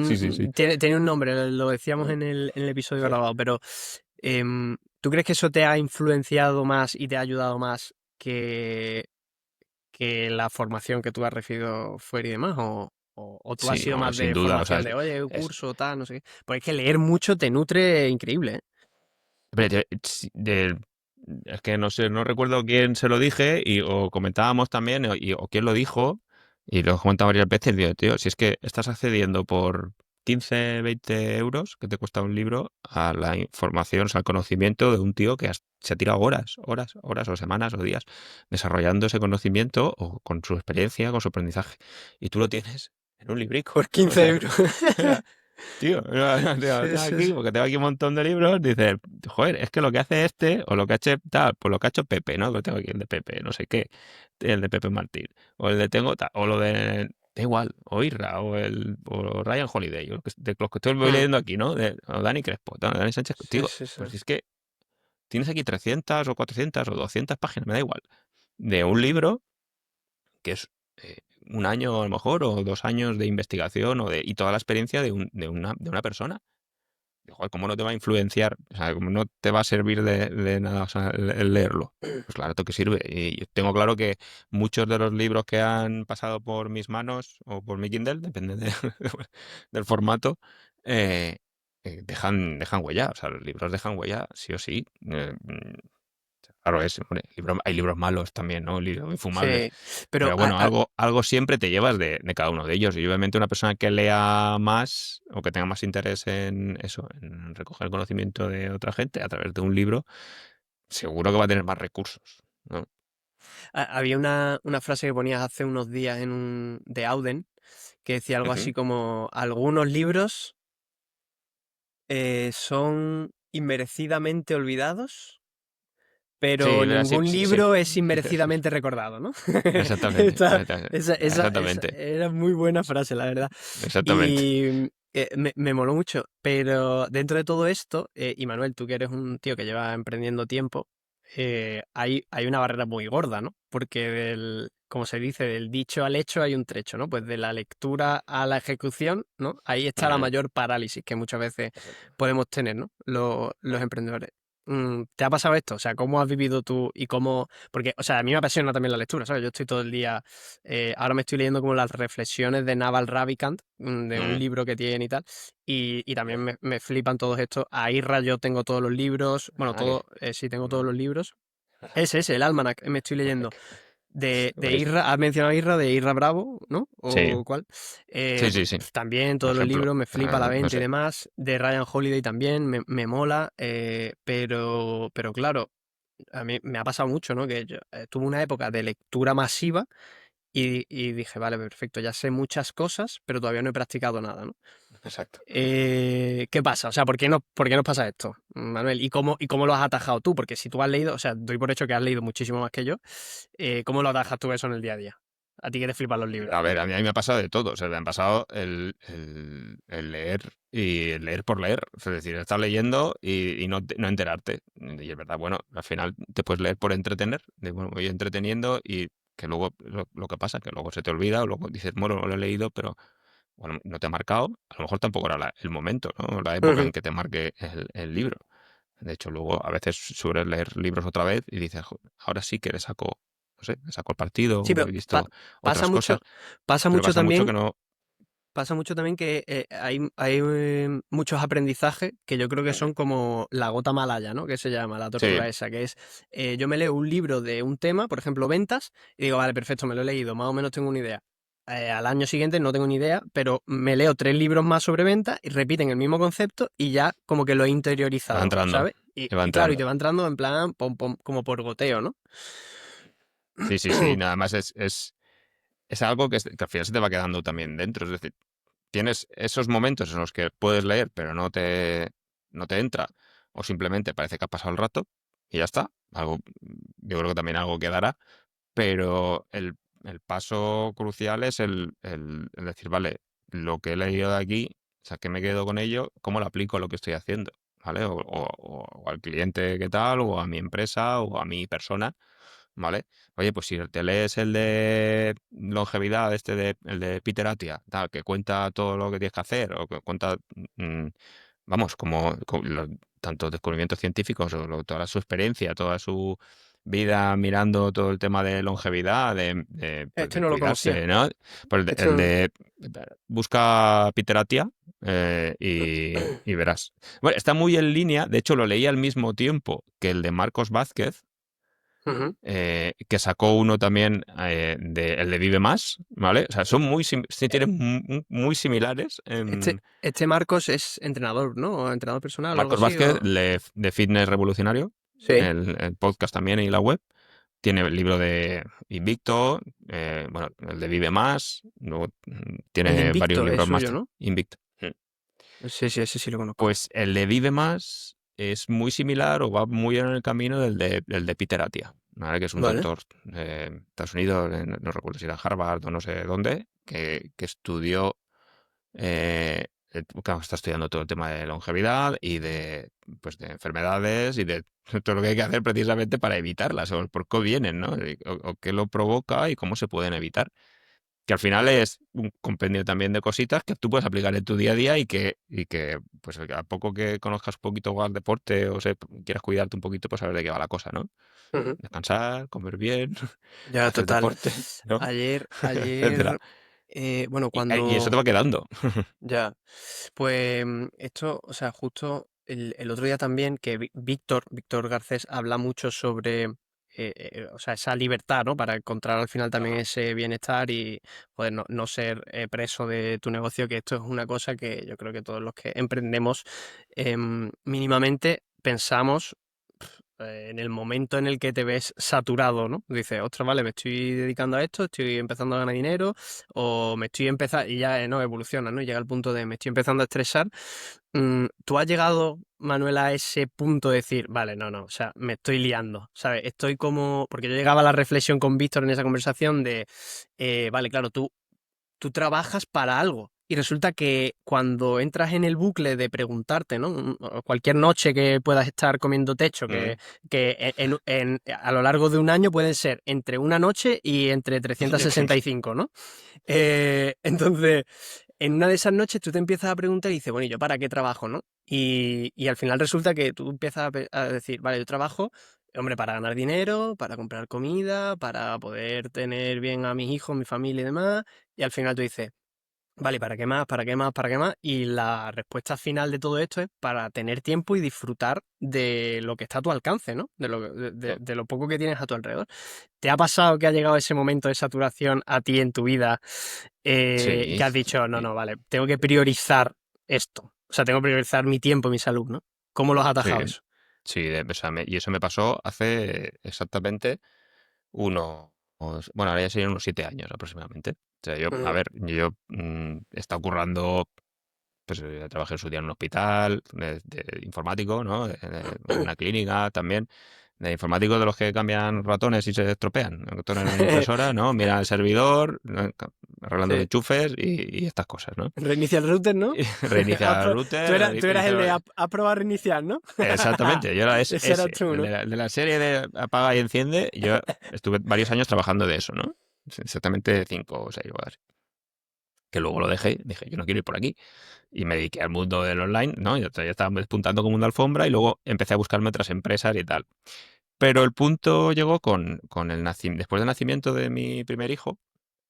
sí, sí, sí. Tiene un nombre, lo decíamos en el episodio grabado, pero ¿tú crees que eso te ha influenciado más y te ha ayudado más que la formación que tú has recibido fuera y demás? ¿O tú has Sí, sido bueno, más sin de duda, o sea, formación de, oye, un es, curso, tal, no sé qué? Porque es que leer mucho te nutre increíble, ¿eh? hombre, es que no sé, no recuerdo quién se lo dije o comentábamos también o quién lo dijo y lo he comentado varias veces. Digo, tío, si es que estás accediendo por 15, 20 euros que te cuesta un libro a la información, o sea, al conocimiento de un tío que se ha tirado horas, horas, horas o semanas o días desarrollando ese conocimiento o con su experiencia, con su aprendizaje. Y tú lo tienes en un librico. Por O 15 sea, euros. tío, Sí, tengo sí, aquí, sí. porque tengo aquí un montón de libros, dices, joder, es que lo que hace este, o lo que ha hecho tal, pues lo que ha hecho Pepe, ¿no? Que tengo aquí el de Pepe, no sé qué, el de Pepe Martín, o el de Tengo tal, o lo de, da igual, o Irra, o Ryan Holiday, o de los que estoy voy Mm, leyendo aquí, ¿no? O Dani Crespo, Dani Sánchez, sí, digo, sí, sí. pues si es que tienes aquí 300 o 400 o 200 páginas, me da igual, de un libro que es un año a lo mejor, o 2 años de investigación, y toda la experiencia de una persona. Joder, ¿cómo no te va a influenciar? O sea, ¿cómo no te va a servir de nada, o sea, el leerlo? Pues claro que sirve. Y tengo claro que muchos de los libros que han pasado por mis manos o por mi Kindle, depende del formato, eh, dejan huella. O sea, los libros dejan huella, sí o sí. Claro, hombre, hay libros malos también, ¿no? Libros infumables. Sí, pero Pero bueno, algo siempre te llevas de cada uno de ellos. Y obviamente una persona que lea más o que tenga más interés en eso, en recoger conocimiento de otra gente a través de un libro, seguro que va a tener más recursos, ¿no? había una frase que ponías hace unos días de Auden que decía algo Ujú. así como algunos libros son inmerecidamente olvidados, pero Sí, verá, sí, ningún sí, sí. libro es inmerecidamente recordado, ¿no? Exactamente, Esa exactamente, era muy buena frase, la verdad. exactamente. Y me moló mucho, pero dentro de todo esto, y Manuel, tú que eres un tío que lleva emprendiendo tiempo, hay una barrera muy gorda, ¿no? Porque como se dice, del dicho al hecho hay un trecho, ¿no? Pues de la lectura a la ejecución, ¿no? Ahí está la Ujú. mayor parálisis que muchas veces Exacto. podemos tener, ¿no? Los emprendedores. ¿Te ha pasado esto? O sea, ¿cómo has vivido tú y cómo...? Porque, o sea, a mí me apasiona también la lectura, ¿sabes? Yo estoy todo el día... ahora me estoy leyendo como las reflexiones de Naval Ravikant, de un Ujú. libro que tiene y tal, y también me flipan todos estos. A Irra yo tengo todos los libros, bueno, Ah, que... todo, sí, tengo todos Ujú. los libros. Ese, el Almanac, me estoy leyendo. De Buenísimo. Irra, has mencionado a Irra, de Irra Bravo, ¿no? Sí, ¿O cuál? sí, sí, sí. También Por todos los ejemplo, libros, me flipa la no venta y sé. demás. De Ryan Holiday también, me mola, pero claro, a mí me ha pasado mucho, ¿no? Que yo tuve una época de lectura masiva y dije, vale, perfecto, ya sé muchas cosas, pero todavía no he practicado nada, ¿no? Exacto. ¿Qué pasa? O sea, ¿por qué nos pasa esto, Manuel? ¿Y cómo lo has atajado tú? Porque si tú has leído, o sea, doy por hecho que has leído muchísimo más que yo, ¿cómo lo atajas tú eso en el día a día? A ti que te flipan los libros. A ver, a mí me ha pasado de todo. O sea, me han pasado el leer y el leer por leer. Es decir, estar leyendo y no, no enterarte. Y es verdad, bueno, al final te puedes leer por entretener. De, bueno, voy entreteniendo y que luego lo que pasa, que luego se te olvida o luego dices, bueno, lo he leído, pero bueno, no te ha marcado. A lo mejor tampoco era el momento, ¿no? La época en que te marque el libro. De hecho, luego a veces sueles leer libros otra vez y dices, "Jo, ahora sí que le saco, no sé, le saco el partido Sí, o pero he visto pasa otras mucho, cosas, pasa pero mucho pasa mucho también, que no. pasa mucho también que hay muchos aprendizajes que yo creo que Mm. son como la gota malaya, ¿no? Que se llama la Sí, tortura esa, que es yo me leo un libro de un tema, por ejemplo, ventas, y digo, vale, perfecto, me lo he leído, más o menos tengo una idea. Al año siguiente no tengo ni idea, pero me leo 3 libros más sobre ventas y repiten el mismo concepto y ya como que lo he va interiorizado, entrando, ¿sabes? Y, y va y claro, y te entrando. va entrando en plan pom, pom, como por goteo, ¿no? Sí, sí, sí, nada más es algo que al final se te va quedando también dentro. Es decir, tienes esos momentos en los que puedes leer, pero no te entra, o simplemente parece que ha pasado el rato y ya está. Algo, yo creo que también algo quedará, pero el paso crucial es el decir, vale, lo que he leído de aquí, o sea, que me quedo con ello, ¿cómo lo aplico a lo que estoy haciendo? ¿Vale? O al cliente que tal, o a mi empresa, o a mi persona, ¿vale? Oye, pues si te lees el de longevidad, el de Peter Attia, tal, que cuenta todo lo que tienes que hacer, o que cuenta, mm, vamos, tanto descubrimientos científicos, o toda su experiencia, toda su vida mirando todo el tema de longevidad, pues Este de no lo conocía. cuidarse, ¿no? Pues Este no- busca Peter Attia y verás. Bueno, está muy en línea, de hecho lo leí al mismo tiempo que el de Marcos Vázquez, Ujú. que sacó uno también, el de Vive Más, ¿vale? O sea, son sí, tienen muy similares. Este Marcos es entrenador, ¿no? O entrenador personal o algo Marcos así. Vázquez, de Fitness Revolucionario, Sí. el podcast también y la web. Tiene el libro de Invicto, bueno, el de Vive Más, luego El de tiene varios Invicto es libros más. suyo, ¿no? Invicto. Sí, sí, ese sí lo conozco. Pues el de Vive Más es muy similar o va muy en el camino el de Peter Attia, ¿vale? Que es un Vale. doctor de Estados Unidos, no recuerdo si era Harvard o no sé dónde, que estudió, claro, está estudiando todo el tema de longevidad y pues de enfermedades y de todo lo que hay que hacer precisamente para evitarlas o por qué vienen, ¿no? O qué lo provoca y cómo se pueden evitar, que al final es un compendio también de cositas que tú puedes aplicar en tu día a día y que pues a poco que conozcas un poquito más deporte o quieras cuidarte un poquito, pues saber de qué va la cosa, ¿no? Ujú. Descansar, comer bien, Ya, hacer total. deporte, ¿no? Ayer, Etcétera. bueno, Y eso te cuando... va quedando. Ya, pues esto, o sea, justo el otro día también que Víctor Garcés habla mucho sobre, o sea, esa libertad, ¿no? Para encontrar al final también ese bienestar y poder no ser preso de tu negocio, que esto es una cosa que yo creo que todos los que emprendemos mínimamente pensamos en el momento en el que te ves saturado, ¿no? Dices, ostras, vale, me estoy dedicando a esto, estoy empezando a ganar dinero, o me estoy empezando, y ya no evoluciona, ¿no? Llega al punto de me estoy empezando a estresar. ¿Tú has llegado, Manuel, a ese punto de decir, vale, no, o sea, me estoy liando, ¿sabes? Estoy como, porque yo llegaba a la reflexión con Víctor en esa conversación de, vale, claro, tú trabajas para algo. Y resulta que cuando entras en el bucle de preguntarte, ¿no? O cualquier noche que puedas estar comiendo techo, Mm. que a lo largo de un año pueden ser entre una noche y entre 365, ¿no? Entonces, en una de esas noches tú te empiezas a preguntar y dices, bueno, ¿y yo para qué trabajo, no? Y al final resulta que tú empiezas a decir, vale, yo trabajo, hombre, para ganar dinero, para comprar comida, para poder tener bien a mis hijos, mi familia y demás. Y al final tú dices, vale, ¿para qué más? ¿Para qué más? ¿Para qué más? Y la respuesta final de todo esto es para tener tiempo y disfrutar de lo que está a tu alcance, ¿no? De lo poco que tienes a tu alrededor. ¿Te ha pasado que ha llegado ese momento de saturación a ti en tu vida y Sí, que has dicho, no, y- no, vale, tengo que priorizar esto? O sea, tengo que priorizar mi tiempo y mi salud, ¿no? ¿Cómo lo has sí, atajado eso? sí, o sea, y eso me pasó hace exactamente bueno, ahora ya serían unos 7 años aproximadamente. O sea, a Mm. ver, yo he estado currando, pues trabajé en su día en un hospital de informático, ¿no? En una clínica también. De informáticos de los que cambian ratones y se estropean. Ratones en una impresora, ¿no? Miran el servidor, ¿no? Arreglando Sí. enchufes y estas cosas, ¿no? Reinicia el router, ¿no? Y reinicia el Tú router, eras, tú eras el de a probar reiniciar, ¿no? exactamente, yo era Ese eras ese, tú, el ¿no? de la serie de apaga y enciende, yo estuve varios años trabajando de eso, ¿no? Exactamente 5 o 6 o así. Que luego lo dejé, dije, yo no quiero ir por aquí. Y me dediqué al mundo del online, ¿no? Yo ya estaba despuntando como mundo alfombra y luego empecé a buscarme otras empresas y tal. Pero el punto llegó con después del nacimiento de mi primer hijo,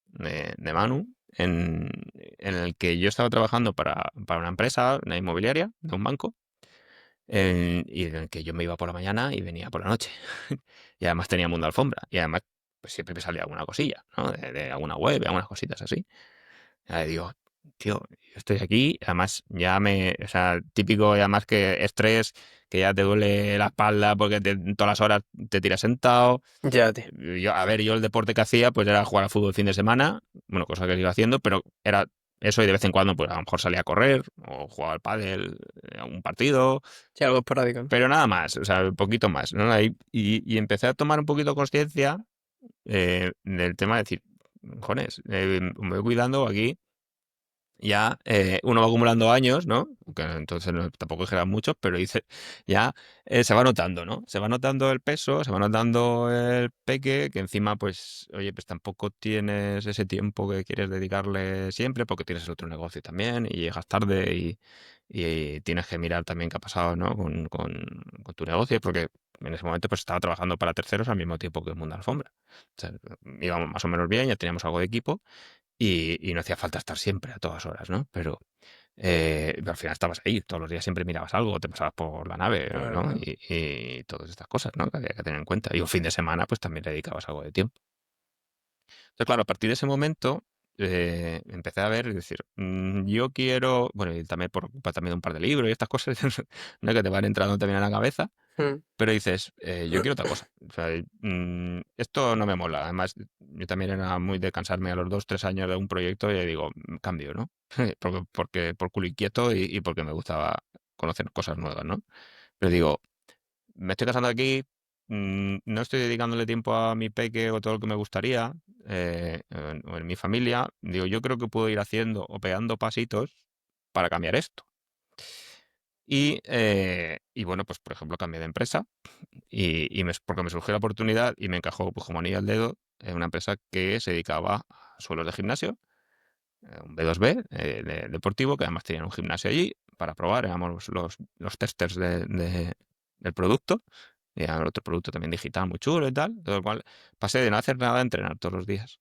de Manu, en el que yo estaba trabajando para una empresa, una inmobiliaria, de un banco, y en el que yo me iba por la mañana y venía por la noche. Y además tenía mundo alfombra. Y además pues siempre me salía alguna cosilla, ¿no? De alguna web, algunas cositas así. Y digo, tío, yo estoy aquí, además o sea, típico, y además que estrés, que ya te duele la espalda porque todas las horas te tiras sentado. Ya, tío. A ver, yo el deporte que hacía pues era jugar al fútbol el fin de semana, bueno, cosa que sigo haciendo, pero era eso y de vez en cuando pues a lo mejor salía a correr o jugaba al pádel, a un partido, Sí, algo esporádico, ¿no? pero nada más, o sea, un poquito más, ¿no? Y empecé a tomar un poquito conciencia del tema de decir, jones, me voy cuidando aquí. Ya uno va acumulando años, ¿no? Que entonces tampoco eran muchos, pero dice, ya se va notando, ¿no? Se va notando el peso, se va notando el peque, que encima, pues, oye, pues tampoco tienes ese tiempo que quieres dedicarle siempre, porque tienes el otro negocio también, y llegas tarde y tienes que mirar también qué ha pasado, ¿no? Con tu negocio, porque en ese momento pues estaba trabajando para terceros al mismo tiempo que el mundo de la alfombra. O sea, íbamos más o menos bien, ya teníamos algo de equipo y no hacía falta estar siempre a todas horas, ¿no? Pero al final estabas ahí, todos los días siempre mirabas algo, te pasabas por la nave, Claro, ¿no? claro. Y todas estas cosas, ¿no? Que había que tener en cuenta. Y un fin de semana, pues también le dedicabas algo de tiempo. Entonces, claro, a partir de ese momento empecé a ver, es decir, yo quiero, bueno, y también por culpa también de un par de libros y estas cosas, ¿no? Que te van entrando también a la cabeza. Mm. Pero dices, yo quiero otra cosa. O sea, esto no me mola. Además, yo también era muy de cansarme a los 2, 3 años de un proyecto y digo, cambio, ¿no? Porque por culo inquieto y porque me gustaba conocer cosas nuevas, ¿no? Pero digo, me estoy casando aquí, no estoy dedicándole tiempo a mi peque o todo lo que me gustaría, o en mi familia. Digo, yo creo que puedo ir haciendo o pegando pasitos para cambiar esto. Y bueno, pues por ejemplo, cambié de empresa porque me surgió la oportunidad y me encajó pues, como anillo al dedo en una empresa que se dedicaba a suelos de gimnasio, un B2B deportivo, que además tenían un gimnasio allí para probar, éramos los testers del producto, y era otro producto también digital muy chulo y tal, todo lo cual pasé de no hacer nada a entrenar todos los días,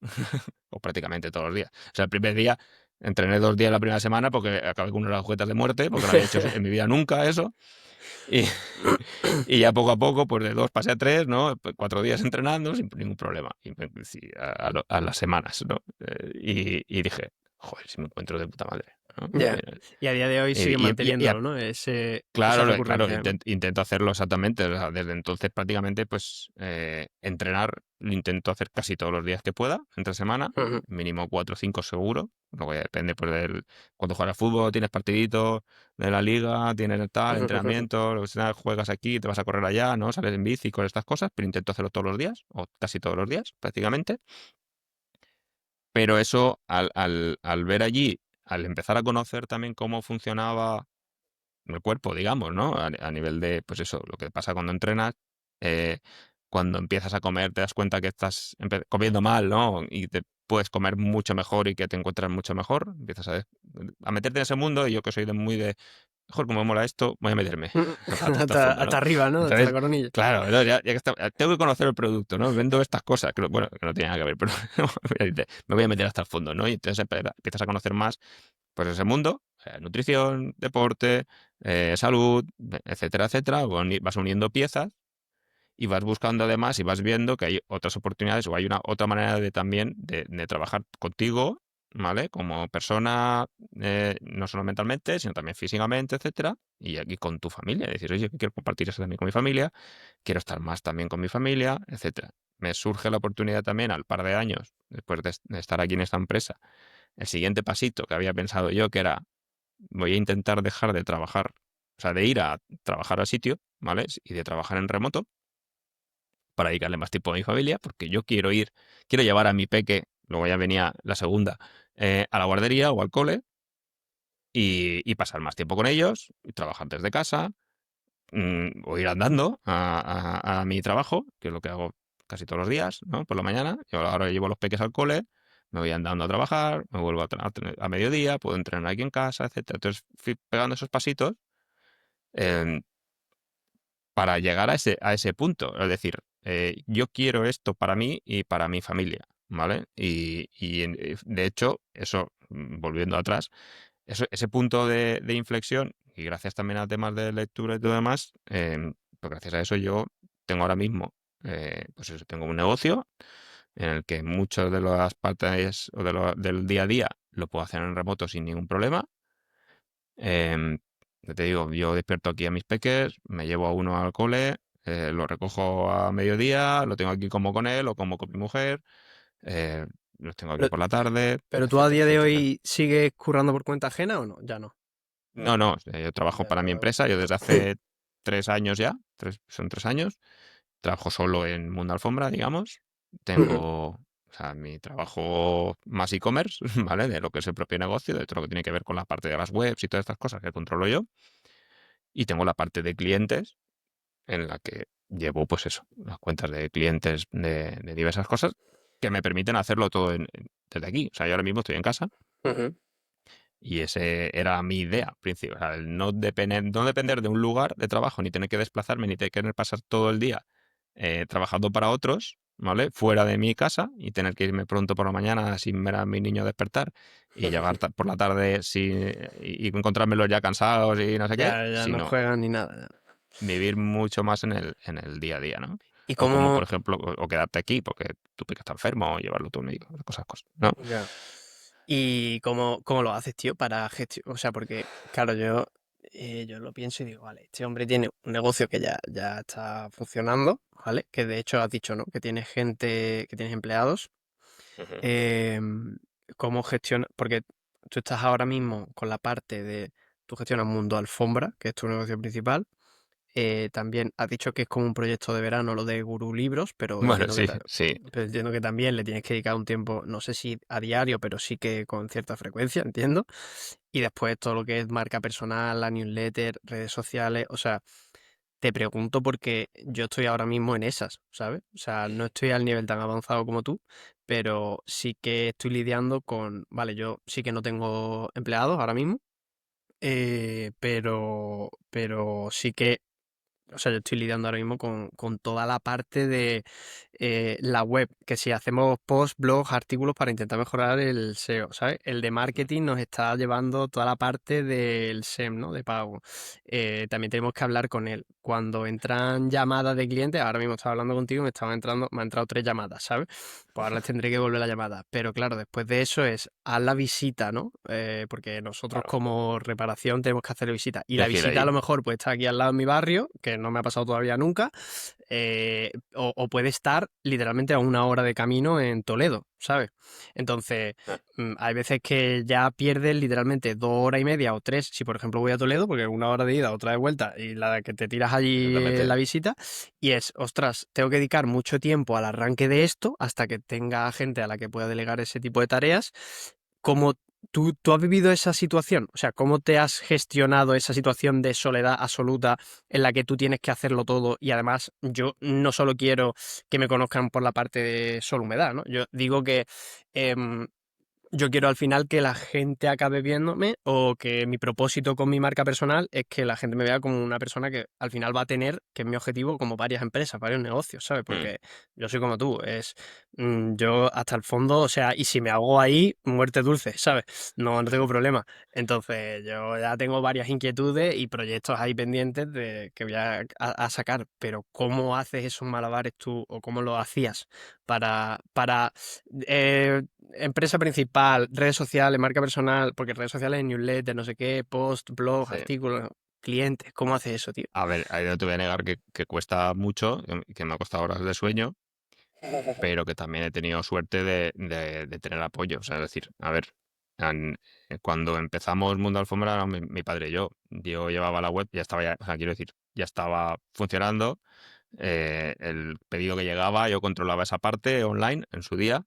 o prácticamente todos los días. O sea, el primer día entrené 2 días la primera semana porque acabé con unas agujetas de muerte, porque no había hecho en mi vida nunca eso. Y, y ya poco a poco, pues de 2 pasé a 3, ¿no? Pues 4 días entrenando sin ningún problema. Y sí, a las semanas, ¿no? Y dije, joder, si me encuentro de puta madre, ¿no? Ya. Y a día de hoy sigue Y manteniéndolo, ¿no? Esa claro, claro, recurrencia, ¿no? intento hacerlo exactamente. O sea, desde entonces prácticamente, pues entrenar lo intento hacer casi todos los días que pueda, entre semana, Ujú, mínimo 4 o 5 seguro. Luego ya depende, pues, cuando juegas al fútbol, tienes partidito de la liga, tienes tal, ujú, ujú, entrenamiento, lo que sea, juegas aquí, te vas a correr allá, ¿no? Sales en bici con estas cosas, pero intento hacerlo todos los días, o casi todos los días, prácticamente. Pero eso, al ver allí, al empezar a conocer también cómo funcionaba el cuerpo, digamos, ¿no? A nivel de, pues eso, lo que pasa cuando entrenas, eh, cuando empiezas a comer, te das cuenta que estás comiendo mal, ¿no? Y te puedes comer mucho mejor y que te encuentras mucho mejor. Empiezas a meterte en ese mundo y yo que soy muy de, mejor como me mola esto, voy a meterme ujú. hasta el fondo, Hasta ¿no? arriba, ¿no? Hasta la Entonces, coronilla. claro, ¿no? Ya que tengo que conocer el producto, ¿no? Vendo estas cosas, que, bueno, que no tiene nada que ver, pero me voy a meter hasta el fondo, ¿no? Y entonces empiezas a conocer más pues ese mundo, nutrición, deporte, salud, etcétera, etcétera. Vas uniendo piezas y vas buscando además y vas viendo que hay otras oportunidades o hay una otra manera de también de trabajar contigo, ¿vale? Como persona, no solo mentalmente, sino también físicamente, etcétera. Y aquí con tu familia, decir, oye, quiero compartir eso también con mi familia, quiero estar más también con mi familia, etcétera. Me surge la oportunidad también al par de años, después de estar aquí en esta empresa, el siguiente pasito que había pensado yo, que era, voy a intentar dejar de trabajar, o sea, de ir a trabajar al sitio, ¿vale? Y de trabajar en remoto para dedicarle más tiempo a mi familia, porque yo quiero llevar a mi peque, luego ya venía la segunda, a la guardería o al cole y pasar más tiempo con ellos, y trabajar desde casa, o ir andando a mi trabajo, que es lo que hago casi todos los días, ¿no? Por la mañana. Yo ahora llevo a los peques al cole, me voy andando a trabajar, me vuelvo a mediodía, puedo entrenar aquí en casa, etcétera. Entonces fui pegando esos pasitos em, para llegar a ese punto. Es decir, yo quiero esto para mí y para mi familia, ¿vale? De hecho, eso, volviendo atrás, ese punto de inflexión, y gracias también a temas de lectura y todo demás, pues gracias a eso yo tengo ahora mismo, pues eso, tengo un negocio en el que muchas de las partes o del día a día lo puedo hacer en remoto sin ningún problema. Em, ya te digo, yo despierto aquí a mis peques, me llevo a uno al cole, lo recojo a mediodía, lo tengo aquí como con él o como con mi mujer, eh, los tengo aquí Pero, por la tarde, pero tú a etcétera, día de etcétera. hoy sigues currando por cuenta ajena o no? Ya no. No, no, yo trabajo Ya, para mi ya. empresa, yo desde hace 3 años ya, son 3 años, trabajo solo en Mundo Alfombra, digamos. Ujú, Tengo, o sea, mi trabajo más e-commerce, ¿vale? De lo que es el propio negocio, de todo lo que tiene que ver con la parte de las webs y todas estas cosas que controlo yo. Y tengo la parte de clientes en la que llevo, pues eso, las cuentas de clientes de diversas cosas que me permiten hacerlo todo desde aquí. O sea, yo ahora mismo estoy en casa ujú. y ese era mi idea principal. O sea, el no depender de un lugar de trabajo, ni tener que desplazarme, ni tener que pasar todo el día trabajando para otros, ¿vale? Fuera de mi casa y tener que irme pronto por la mañana sin ver a mi niño despertar y llegar por la tarde y encontrármelos ya cansados y no sé qué, Ya no sino juegan ni nada. Ya. vivir mucho más en el día a día, ¿no? ¿Y O como, por cómo? ejemplo, o quedarte aquí porque tu peque está enfermo o llevarlo tú al médico, cosas, ¿no? Ya. ¿Y cómo lo haces, tío, para gestionar? O sea, porque, claro, yo lo pienso y digo, vale, este hombre tiene un negocio que ya está funcionando, ¿vale? Que de hecho has dicho, ¿no? Que tienes gente, que tienes empleados. Ujú. Em, ¿Cómo gestiona? Porque tú estás ahora mismo con la parte de, tú gestionas Mundo Alfombra, que es tu negocio principal. También has dicho que es como un proyecto de verano lo de Gurú Libros, Bueno, sí, sí. pero entiendo que también le tienes que dedicar un tiempo, no sé si a diario, pero sí que con cierta frecuencia, entiendo. Y después todo lo que es marca personal, la newsletter, redes sociales, o sea, te pregunto porque yo estoy ahora mismo en esas, ¿sabes? O sea, no estoy al nivel tan avanzado como tú, pero sí que estoy lidiando con, vale, yo sí que no tengo empleados ahora mismo, pero sí que, o sea, yo estoy lidiando ahora mismo con toda la parte de la web, que si hacemos posts, blogs, artículos para intentar mejorar el SEO, ¿sabes? El de marketing nos está llevando toda la parte del SEM, ¿no? De pago. También tenemos que hablar con él. Cuando entran llamadas de clientes, ahora mismo estaba hablando contigo, me han entrado 3 llamadas, ¿sabes? Pues ahora les tendré que volver la llamada. Pero claro, después de eso es haz la visita, ¿no? Porque nosotros Claro. como reparación tenemos que hacer la visita. Y la Tienes que ir visita a ahí. lo mejor puede estar aquí al lado de mi barrio, que no me ha pasado todavía nunca, o puede estar literalmente a 1 hora de camino en Toledo, ¿sabes? Entonces, Ah, hay veces que ya pierdes literalmente 2 horas y media o 3, si por ejemplo voy a Toledo, porque 1 hora de ida, otra de vuelta, y la que te tiras allí en la exactamente. visita, y es, ostras, tengo que dedicar mucho tiempo al arranque de esto hasta que tenga gente a la que pueda delegar ese tipo de tareas. Como tú has vivido esa situación, o sea, ¿cómo te has gestionado esa situación de soledad absoluta en la que tú tienes que hacerlo todo? Y además, yo no solo quiero que me conozcan por la parte de solo humedad, ¿no? Yo digo que em, yo quiero al final que la gente acabe viéndome, o que mi propósito con mi marca personal es que la gente me vea como una persona que al final va a tener, que es mi objetivo, como varias empresas, varios negocios, ¿sabes? Mm. Porque yo soy como tú, yo hasta el fondo, o sea, y si me ahogo ahí, muerte dulce, ¿sabes? No tengo problema. Entonces, yo ya tengo varias inquietudes y proyectos ahí pendientes de que voy a sacar, pero ¿cómo haces esos malabares tú, o cómo lo hacías para eh, empresa principal, redes sociales, marca personal, porque redes sociales, newsletter, no sé qué, post, blog, Sí. artículos, clientes, ¿cómo haces eso, tío? A ver, ahí no te voy a negar que cuesta mucho, que me ha costado horas de sueño, pero que también he tenido suerte de tener apoyo. O sea, es decir, a ver, an- cuando empezamos Mundo Alfombra, mi padre y yo llevaba la web, ya estaba ya, o sea, quiero decir, ya estaba funcionando. El pedido que llegaba, yo controlaba esa parte online en su día,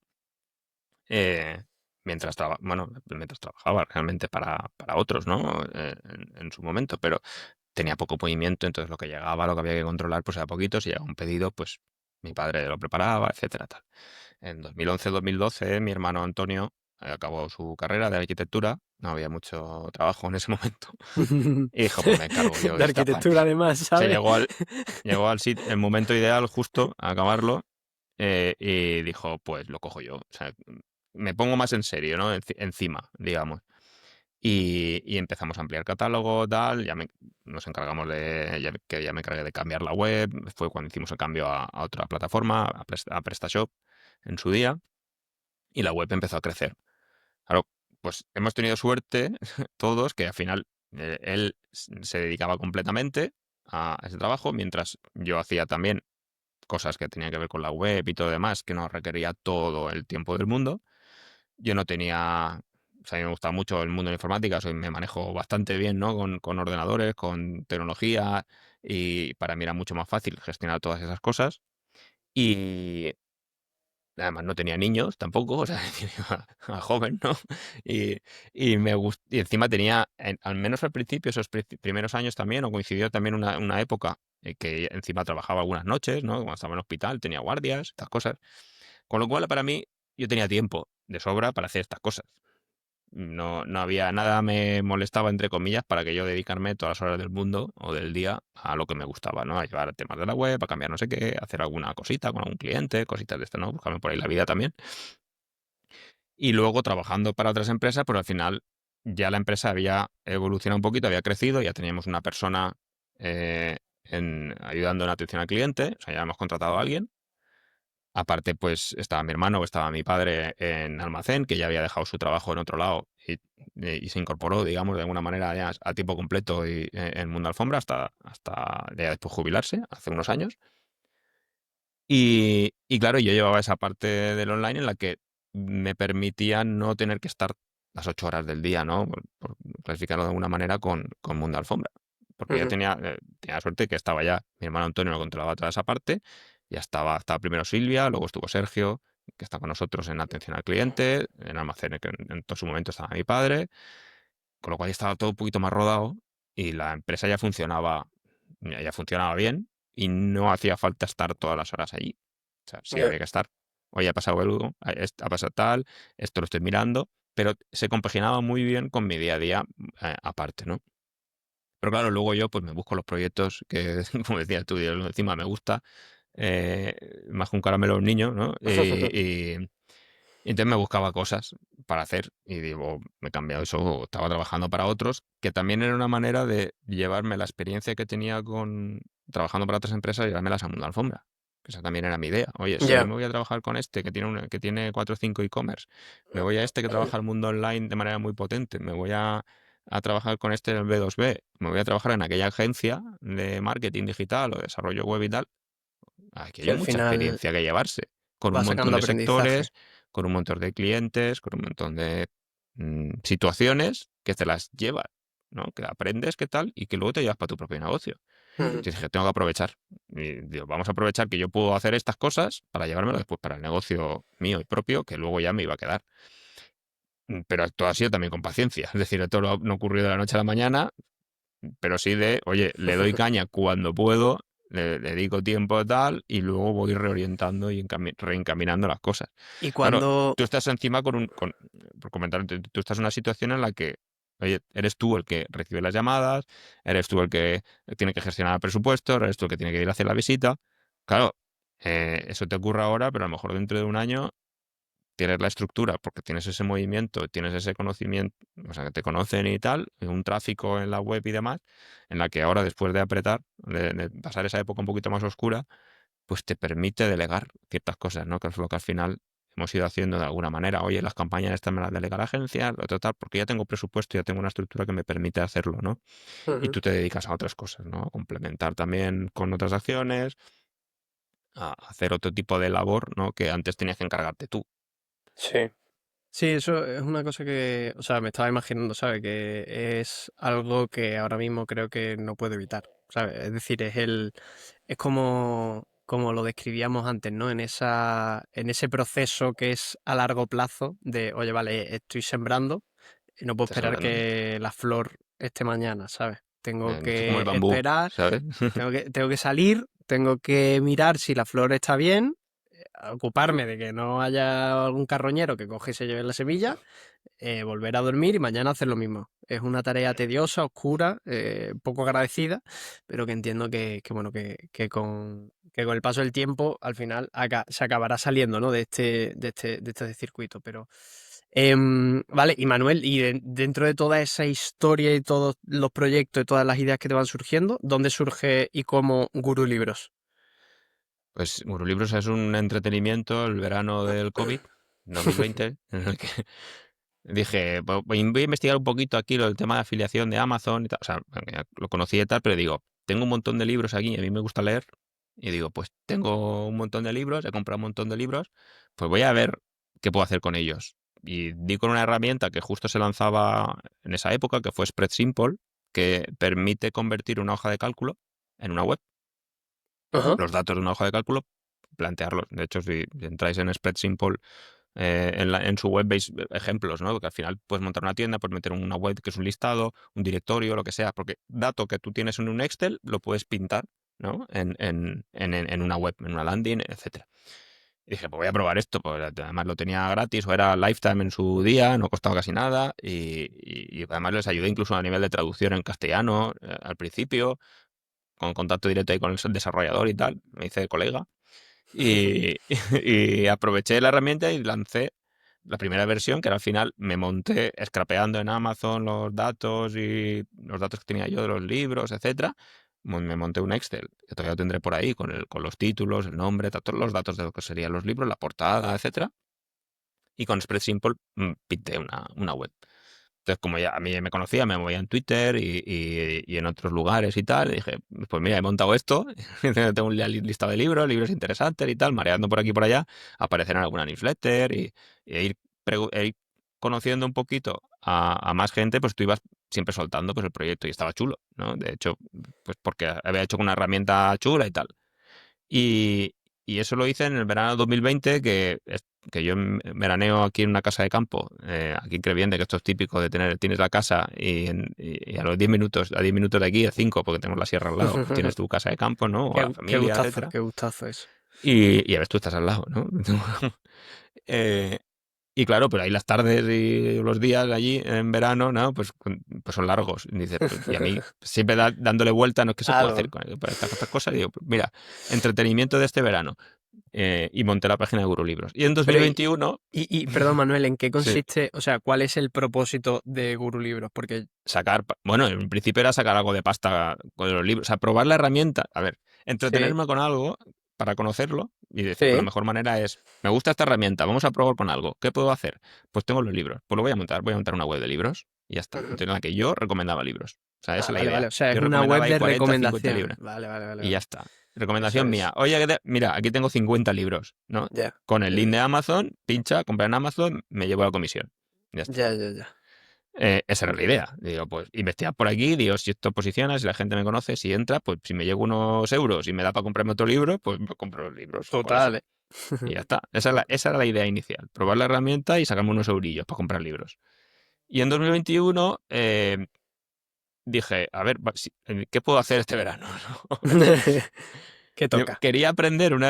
eh, mientras trabajaba realmente para otros, ¿no? En su momento, pero tenía poco movimiento, entonces lo que llegaba, lo que había que controlar, pues era poquito. Si llegaba un pedido, pues mi padre lo preparaba, etcétera, tal. En 2011-2012, mi hermano Antonio acabó su carrera de arquitectura, no había mucho trabajo en ese momento, y dijo, pues me encargo yo De de esta parte. arquitectura, además, Se ¿sabes? llegó al el momento ideal justo a acabarlo, y dijo, pues lo cojo yo. O sea, me pongo más en serio, ¿no? Encima, digamos. Y empezamos a ampliar catálogo, tal, nos encargamos que ya me encargué de cambiar la web, fue cuando hicimos el cambio a otra plataforma, a PrestaShop en su día, y la web empezó a crecer. Claro, pues hemos tenido suerte todos, que al final él se dedicaba completamente a ese trabajo, mientras yo hacía también cosas que tenían que ver con la web y todo lo demás, que no requería todo el tiempo del mundo. Yo no tenía, o sea, a mí me gusta mucho el mundo de la informática, me manejo bastante bien, ¿no? Con ordenadores, con tecnología, y para mí era mucho más fácil gestionar todas esas cosas. Y además no tenía niños tampoco, o sea, iba a joven, ¿no? Y, y encima tenía, al menos al principio, esos primeros años también, o coincidió también una época que encima trabajaba algunas noches, ¿no? Cuando estaba en el hospital, tenía guardias, estas cosas. Con lo cual, para mí, yo tenía tiempo de sobra para hacer estas cosas. No había nada me molestaba, entre comillas, para que yo dedicarme todas las horas del mundo o del día a lo que me gustaba, ¿no? A llevar temas de la web, a cambiar no sé qué, a hacer alguna cosita con algún cliente, cositas de esto, ¿no? Buscarme por ahí la vida también. Y luego trabajando para otras empresas, pero al final ya la empresa había evolucionado un poquito, había crecido, ya teníamos una persona eh, ayudando en atención al cliente, o sea, ya hemos contratado a alguien. Aparte, pues estaba mi hermano o estaba mi padre en almacén, que ya había dejado su trabajo en otro lado y se incorporó, digamos, de alguna manera ya a tiempo completo en Mundo Alfombra hasta ya después jubilarse, hace unos años. Y claro, yo llevaba esa parte del online en la que me permitía no tener que estar las 8 horas del día, ¿no? Por clasificarlo de alguna manera con Mundo Alfombra. Porque ya Ujú. tenía suerte que estaba ya, mi hermano Antonio lo controlaba toda esa parte, ya estaba primero Silvia, luego estuvo Sergio, que está con nosotros en atención al cliente, en almacén, que en todo su momento estaba mi padre, con lo cual ya estaba todo un poquito más rodado y la empresa ya funcionaba bien y no hacía falta estar todas las horas allí. O sea, sí Ya. había que estar. Hoy ha pasado algo, ha pasado tal, esto lo estoy mirando, pero se compaginaba muy bien con mi día a día, aparte, ¿no? Pero claro, luego yo pues me busco los proyectos que, como decías tú, y encima me gusta. eh, más que un caramelo a un niño, ¿no? Y entonces me buscaba cosas para hacer y digo, me he cambiado eso, o estaba trabajando para otros, que también era una manera de llevarme la experiencia que tenía con trabajando para otras empresas y llevármelas a Mundo Alfombra. Que esa también era mi idea. Oye, si yo Ya, me voy a trabajar con este que tiene 4 o 5 e-commerce, me voy a este que trabaja el mundo online de manera muy potente, me voy a trabajar con este en el B2B, me voy a trabajar en aquella agencia de marketing digital o desarrollo web y tal. Aquí sí, hay al mucha final experiencia que llevarse, con un va montón sacando de aprendizaje. sectores, con un montón de clientes, con un montón de situaciones que te las llevas, ¿no? Que aprendes qué tal y que luego te llevas para tu propio negocio. Ujú. Y dije, tengo que aprovechar. Y digo, vamos a aprovechar que yo puedo hacer estas cosas para llevármelo después para el negocio mío y propio, que luego ya me iba a quedar. Pero todo ha sido también con paciencia. Es decir, esto no ocurrió de la noche a la mañana, pero sí de, oye, le doy caña cuando puedo, le dedico tiempo tal, y luego voy reorientando y reencaminando las cosas. Y Claro, cuando, tú estás encima por comentar, tú estás en una situación en la que, oye, eres tú el que recibe las llamadas, eres tú el que tiene que gestionar el presupuesto, eres tú el que tiene que ir a hacer la visita. Claro, eso te ocurre ahora, pero a lo mejor dentro de un año tienes la estructura porque tienes ese movimiento, tienes ese conocimiento, o sea, que te conocen y tal, y un tráfico en la web y demás, en la que ahora después de apretar, de pasar esa época un poquito más oscura, pues te permite delegar ciertas cosas, ¿no? Que es lo que al final hemos ido haciendo de alguna manera. Oye, las campañas estas me las delega la agencia, lo otro tal, porque ya tengo presupuesto, ya tengo una estructura que me permite hacerlo, ¿no? Y ujú, tú te dedicas a otras cosas, ¿no? A complementar también con otras acciones, a hacer otro tipo de labor, ¿no? Que antes tenías que encargarte tú. sí. Sí, eso es una cosa que, o sea, me estaba imaginando, ¿sabes? Que es algo que ahora mismo creo que no puedo evitar, ¿sabes? Es decir, es como lo describíamos antes, ¿no? En ese proceso que es a largo plazo de, oye, vale, estoy sembrando y no puedo Estás esperar sembrando. que la flor esté mañana, ¿sabes? Tengo Esto es como el que bambú, esperar, ¿sabes? tengo que salir, tengo que mirar si la flor está bien, ocuparme de que no haya algún carroñero que coge y se lleve la semilla, volver a dormir y mañana hacer lo mismo. Es una tarea tediosa, oscura, poco agradecida, pero que entiendo bueno, que con el paso del tiempo al final se acabará saliendo, ¿no? de este circuito. Pero vale, y Manuel, y dentro de toda esa historia y todos los proyectos y todas las ideas que te van surgiendo, ¿dónde surge y cómo Guru Libros? Pues Libros es un entretenimiento el verano del COVID, 2020, en el que dije, voy a investigar un poquito aquí lo del tema de afiliación de Amazon y tal. O sea, aunque ya lo conocí y tal, pero digo, tengo un montón de libros aquí y a mí me gusta leer. Y digo, pues tengo un montón de libros, he comprado un montón de libros, pues voy a ver qué puedo hacer con ellos. Y di con una herramienta que justo se lanzaba en esa época, que fue Spread Simple, que permite convertir una hoja de cálculo en una web. Ajá. Los datos de una hoja de cálculo, plantearlos. De hecho, si entráis en Spread Simple, en su web veis ejemplos, ¿no? Que al final puedes montar una tienda, puedes meter una web que es un listado, un directorio, lo que sea, porque dato que tú tienes en un Excel lo puedes pintar, ¿no? En una web, en una landing, etcétera. Y dije, pues voy a probar esto, pues además lo tenía gratis o era lifetime en su día, no costaba casi nada y además les ayudé incluso a nivel de traducción en castellano al principio, con contacto directo ahí con el desarrollador y tal, me hice colega. Y, y aproveché la herramienta y lancé la primera versión, que al final me monté scrapeando en Amazon los datos y los datos que tenía yo de los libros, etcétera. Me monté un Excel, que todavía lo tendré por ahí, con los títulos, el nombre, todos los datos de lo que serían los libros, la portada, etcétera. Y con Spread Simple pinté una web. Entonces, como ya a mí me conocía, me movía en Twitter y en otros lugares y tal, y dije, pues mira, he montado esto, tengo un listado de libros interesantes y tal, mareando por aquí y por allá, aparecer en alguna newsletter e ir conociendo un poquito a más gente, pues tú ibas siempre soltando pues el proyecto y estaba chulo, ¿no? De hecho, pues porque había hecho con una herramienta chula y tal. Y, y eso lo hice en el verano de 2020, que yo veraneo aquí en una casa de campo, aquí en Creviende, que esto es típico de tienes la casa y a los 10 minutos, a 10 minutos de aquí, a 5 porque tenemos la sierra al lado, pues tienes tu casa de campo, ¿no? O la Qué familia, gustazo, etcétera. qué gustazo eso. Y a ver, tú estás al lado, ¿no? Eh, Y claro, pero ahí las tardes y los días allí en verano, ¿no? Pues son largos. Y dices, y a mí siempre dándole vuelta, ¿no? ¿Qué se puede hacer Claro. para estas cosas? Y digo, pues mira, entretenimiento de este verano. Y monté la página de Guru Libros. Y en Pero, 2021, perdón, Manuel, ¿en qué sí, consiste, o sea, cuál es el propósito de Guru Libros? Porque, bueno, en principio era sacar algo de pasta con los libros. O sea, probar la herramienta. A ver, sí, entretenerme con algo para conocerlo y decir, pues la sí, mejor manera es, me gusta esta herramienta, vamos a probar con algo. ¿Qué puedo hacer? Pues tengo los libros. Pues lo voy a montar una web de libros y ya está. ujú. Entonces, en la que yo recomendaba libros. O sea, esa Ah, es la vale, vale, idea. o sea, es Yo una web recomendaba ahí de 40, 50 recomendación. libros Vale, vale, vale, y ya vale. está. Eso Recomendación es, mía. Oye, mira, aquí tengo 50 libros, ¿no? ya, Con el ya, link ya, de Amazon, pincha, compra en Amazon, me llevo la comisión. Ya está. ya, ya, ya. Esa era la idea. Digo, pues investigar por aquí, digo, si esto posiciona, si la gente me conoce, si entra, pues si me llevo unos euros y me da para comprarme otro libro, pues me compro los libros, por Total, eso. ¿eh? Y ya está. Esa era la idea inicial. Probar la herramienta y sacarme unos eurillos para comprar libros. Y en 2021 dije, a ver, ¿qué puedo hacer este verano? ¿Qué toca? Quería aprender un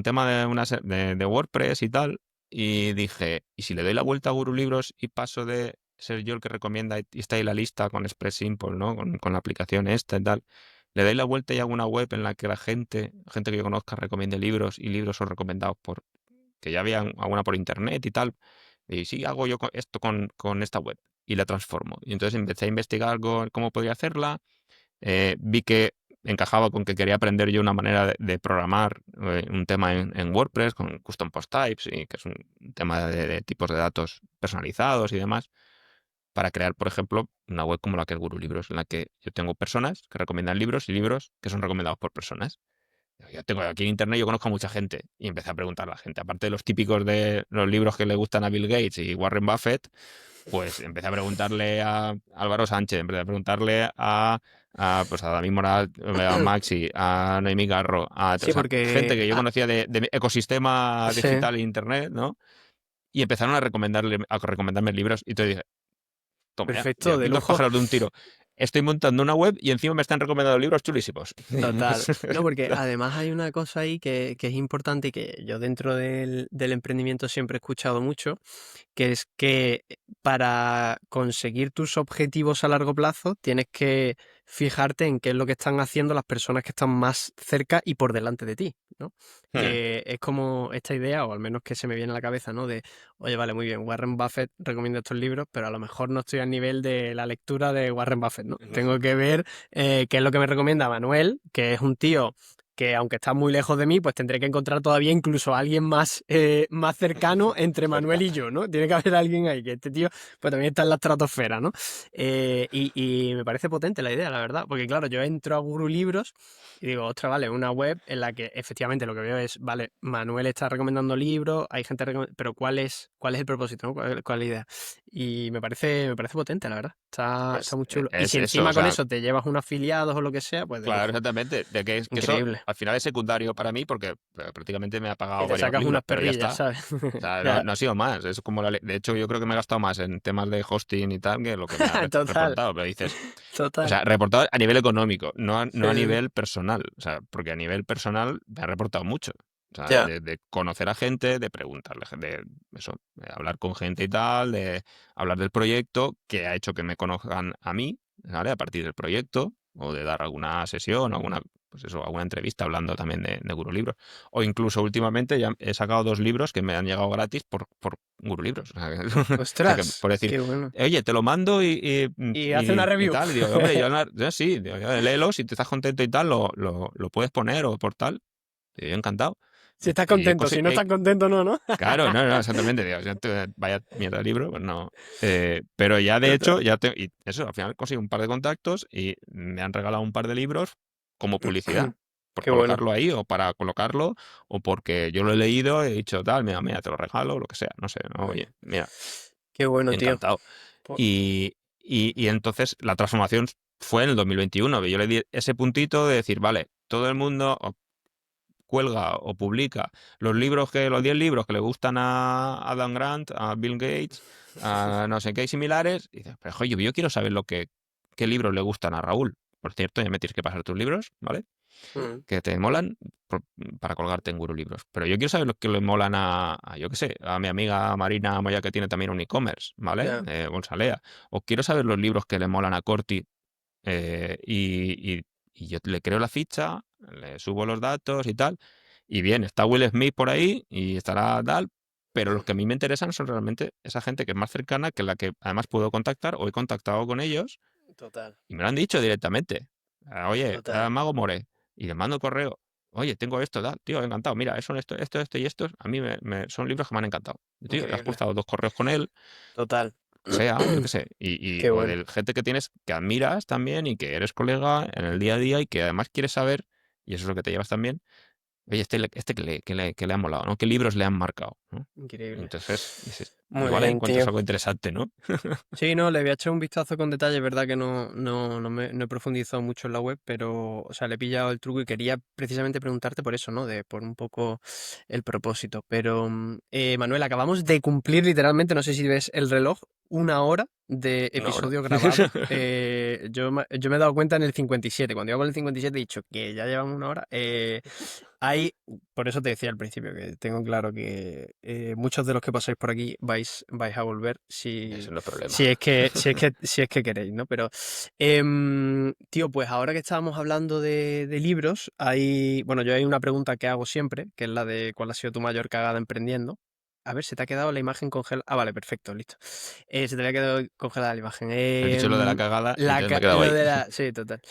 tema de WordPress y tal, y dije, ¿y si le doy la vuelta a Guru Libros y paso de ser yo el que recomienda y está ahí la lista con Express Simple, ¿no? Con la aplicación esta y tal? Le doy la vuelta y hago una web en la que la gente que yo conozca, recomiende libros y libros son recomendados que ya había alguna por internet y tal. Y sí, hago yo esto con esta web y la transformo. Y entonces empecé a investigar cómo podía hacerla. Vi que encajaba con que quería aprender yo una manera de programar un tema en WordPress con custom post types, y que es un tema de tipos de datos personalizados y demás, para crear, por ejemplo, una web como la que es Guru Libros, en la que yo tengo personas que recomiendan libros y libros que son recomendados por personas. Yo tengo aquí en internet, yo conozco a mucha gente y empecé a preguntar a la gente, aparte de los típicos de los libros que le gustan a Bill Gates y Warren Buffett, pues empecé a preguntarle a Álvaro Sánchez, empecé a preguntarle pues a David Moral, a Maxi, a Noemí Garro, o Sí, sea, gente porque... que yo conocía de ecosistema sí. digital e internet, ¿no? Y empezaron a recomendarme libros y te dije, toma ya, digo, Perfecto, de aquí dos lujo. pájaros de un tiro. Estoy montando una web y encima me están recomendando libros chulísimos. Total. No, porque además hay una cosa ahí que es importante y que yo dentro del emprendimiento siempre he escuchado mucho, que es que para conseguir tus objetivos a largo plazo tienes que fijarte en qué es lo que están haciendo las personas que están más cerca y por delante de ti, ¿no? Hmm. Que es como esta idea, o al menos que se me viene a la cabeza, ¿no? De, oye, vale, muy bien, Warren Buffett recomienda estos libros, pero a lo mejor no estoy al nivel de la lectura de Warren Buffett, ¿no? Tengo que ver qué es lo que me recomienda Manuel, que es un tío que aunque está muy lejos de mí, pues tendré que encontrar todavía incluso a alguien más cercano entre Manuel Verdad. y yo, ¿no? Tiene que haber alguien ahí, que este tío pues también está en la estratosfera, ¿no? Y me parece potente la idea, la verdad, porque claro, yo entro a Guru Libros y digo, ostras, vale, una web en la que efectivamente lo que veo es, vale, Manuel está recomendando libros, hay gente pero ¿cuál es el propósito, ¿no? ¿Cuál es la idea? Y me parece potente, la verdad. Está Pues muy chulo. Y es si eso, o encima con sea, eso te llevas unos afiliados o lo que sea, pues de claro, lujo. exactamente. De que eso Increíble. al final es secundario para mí porque prácticamente me ha Y pagado te varios sacas libros, unas pero ya perrillas, está. ¿sabes? O sea, no, Ya, no ha sido más. Es como de hecho, yo creo que me he gastado más en temas de hosting y tal que lo que me ha total, reportado. Pero dices, o total. sea, reportado a nivel económico, no a Sí, sí. nivel personal. O sea, porque a nivel personal me ha reportado mucho. O sea, Ya. de conocer a gente, de preguntarle, de eso, de hablar con gente y tal, de hablar del proyecto, que ha hecho que me conozcan a mí, ¿vale? A partir del proyecto, o de dar alguna sesión, pues eso, alguna entrevista hablando también de Guru Libros. O incluso últimamente ya he sacado 2 libros que me han llegado gratis por Guru Libros. O sea, o sea, que Ostras, por decir, qué bueno. oye, te lo mando y, Y hace una y review. tal. Y digo, hombre, yo sí, digo, léelo, si te estás contento y tal, lo puedes poner o por tal. Y yo encantado. Si estás Y contento, si no estás contento, no, ¿no? claro, no, no, exactamente. Digo, vaya mierda de libro, pues no. Pero ya de Total. hecho, y eso, al final conseguí un par de contactos y me han regalado un par de libros como publicidad, por Qué bueno, colocarlo ahí o para colocarlo, o porque yo lo he leído y he dicho tal, mira, mira, te lo regalo, lo que sea, no sé, no, oye, mira, qué bueno, tío. encantado. Po- Y entonces la transformación fue en el 2021, que yo le di ese puntito de decir, vale, todo el mundo cuelga o publica los 10 libros que le gustan a Adam Grant, a Bill Gates, a no sé qué y similares, y dices, pero oye, yo quiero saber qué libros le gustan a Raúl. Por cierto, ya me tienes que pasar tus libros, ¿vale? Mm, que te molan para colgarte en Guru Libros. Pero yo quiero saber lo que le molan yo qué sé, a mi amiga Marina Moya, que tiene también un e-commerce, ¿vale? ya, Gonzalea. O quiero saber los libros que le molan a Corti, eh, y, y- y yo le creo la ficha, le subo los datos y tal. Y bien, está Will Smith por ahí y estará tal, pero los que a mí me interesan son realmente esa gente que es más cercana, que la que además puedo contactar o he contactado con ellos total, y me lo han dicho directamente. Oye, total, Mago More, y les mando correo. Oye, tengo esto, tío, encantado. Mira, son esto y estos. A mí son libros que me han encantado. Tío, te has increíble, cruzado 2 correos con él, total. sea, yo qué sé. Qué O bueno. de gente que tienes, que admiras también y que eres colega en el día a día y que además quieres saber, y eso es lo que te llevas también. Oye, que le ha molado, ¿no? ¿Qué libros le han marcado, ¿no? Increíble. Entonces, Muy igual ahí bien, encuentras tío. algo interesante, ¿no? Sí, no, le voy a echar un vistazo con detalle, es verdad que no he profundizado mucho en la web, pero, o sea, le he pillado el truco y quería precisamente preguntarte por eso, ¿no? Por un poco el propósito. Pero, Manuel, acabamos de cumplir literalmente, no sé si ves el reloj, 1 hora de Una hora. episodio grabado. Yo me he dado cuenta en el 57, cuando iba con el 57 he dicho que ya llevamos 1 hora. Hay, por eso te decía al principio que tengo claro que muchos de los que pasáis por aquí vais a volver Eso si, no es problema. si es que queréis, ¿no? Pero, tío, pues ahora que estábamos hablando de libros, bueno, yo hay una pregunta que hago siempre, que es la de ¿cuál ha sido tu mayor cagada emprendiendo? A ver, se te ha quedado la imagen congelada. Ah, vale, perfecto, listo. Se te había quedado congelada la imagen. Has dicho lo de la cagada y entonces me he quedado Lo ahí. de la. Sí, total.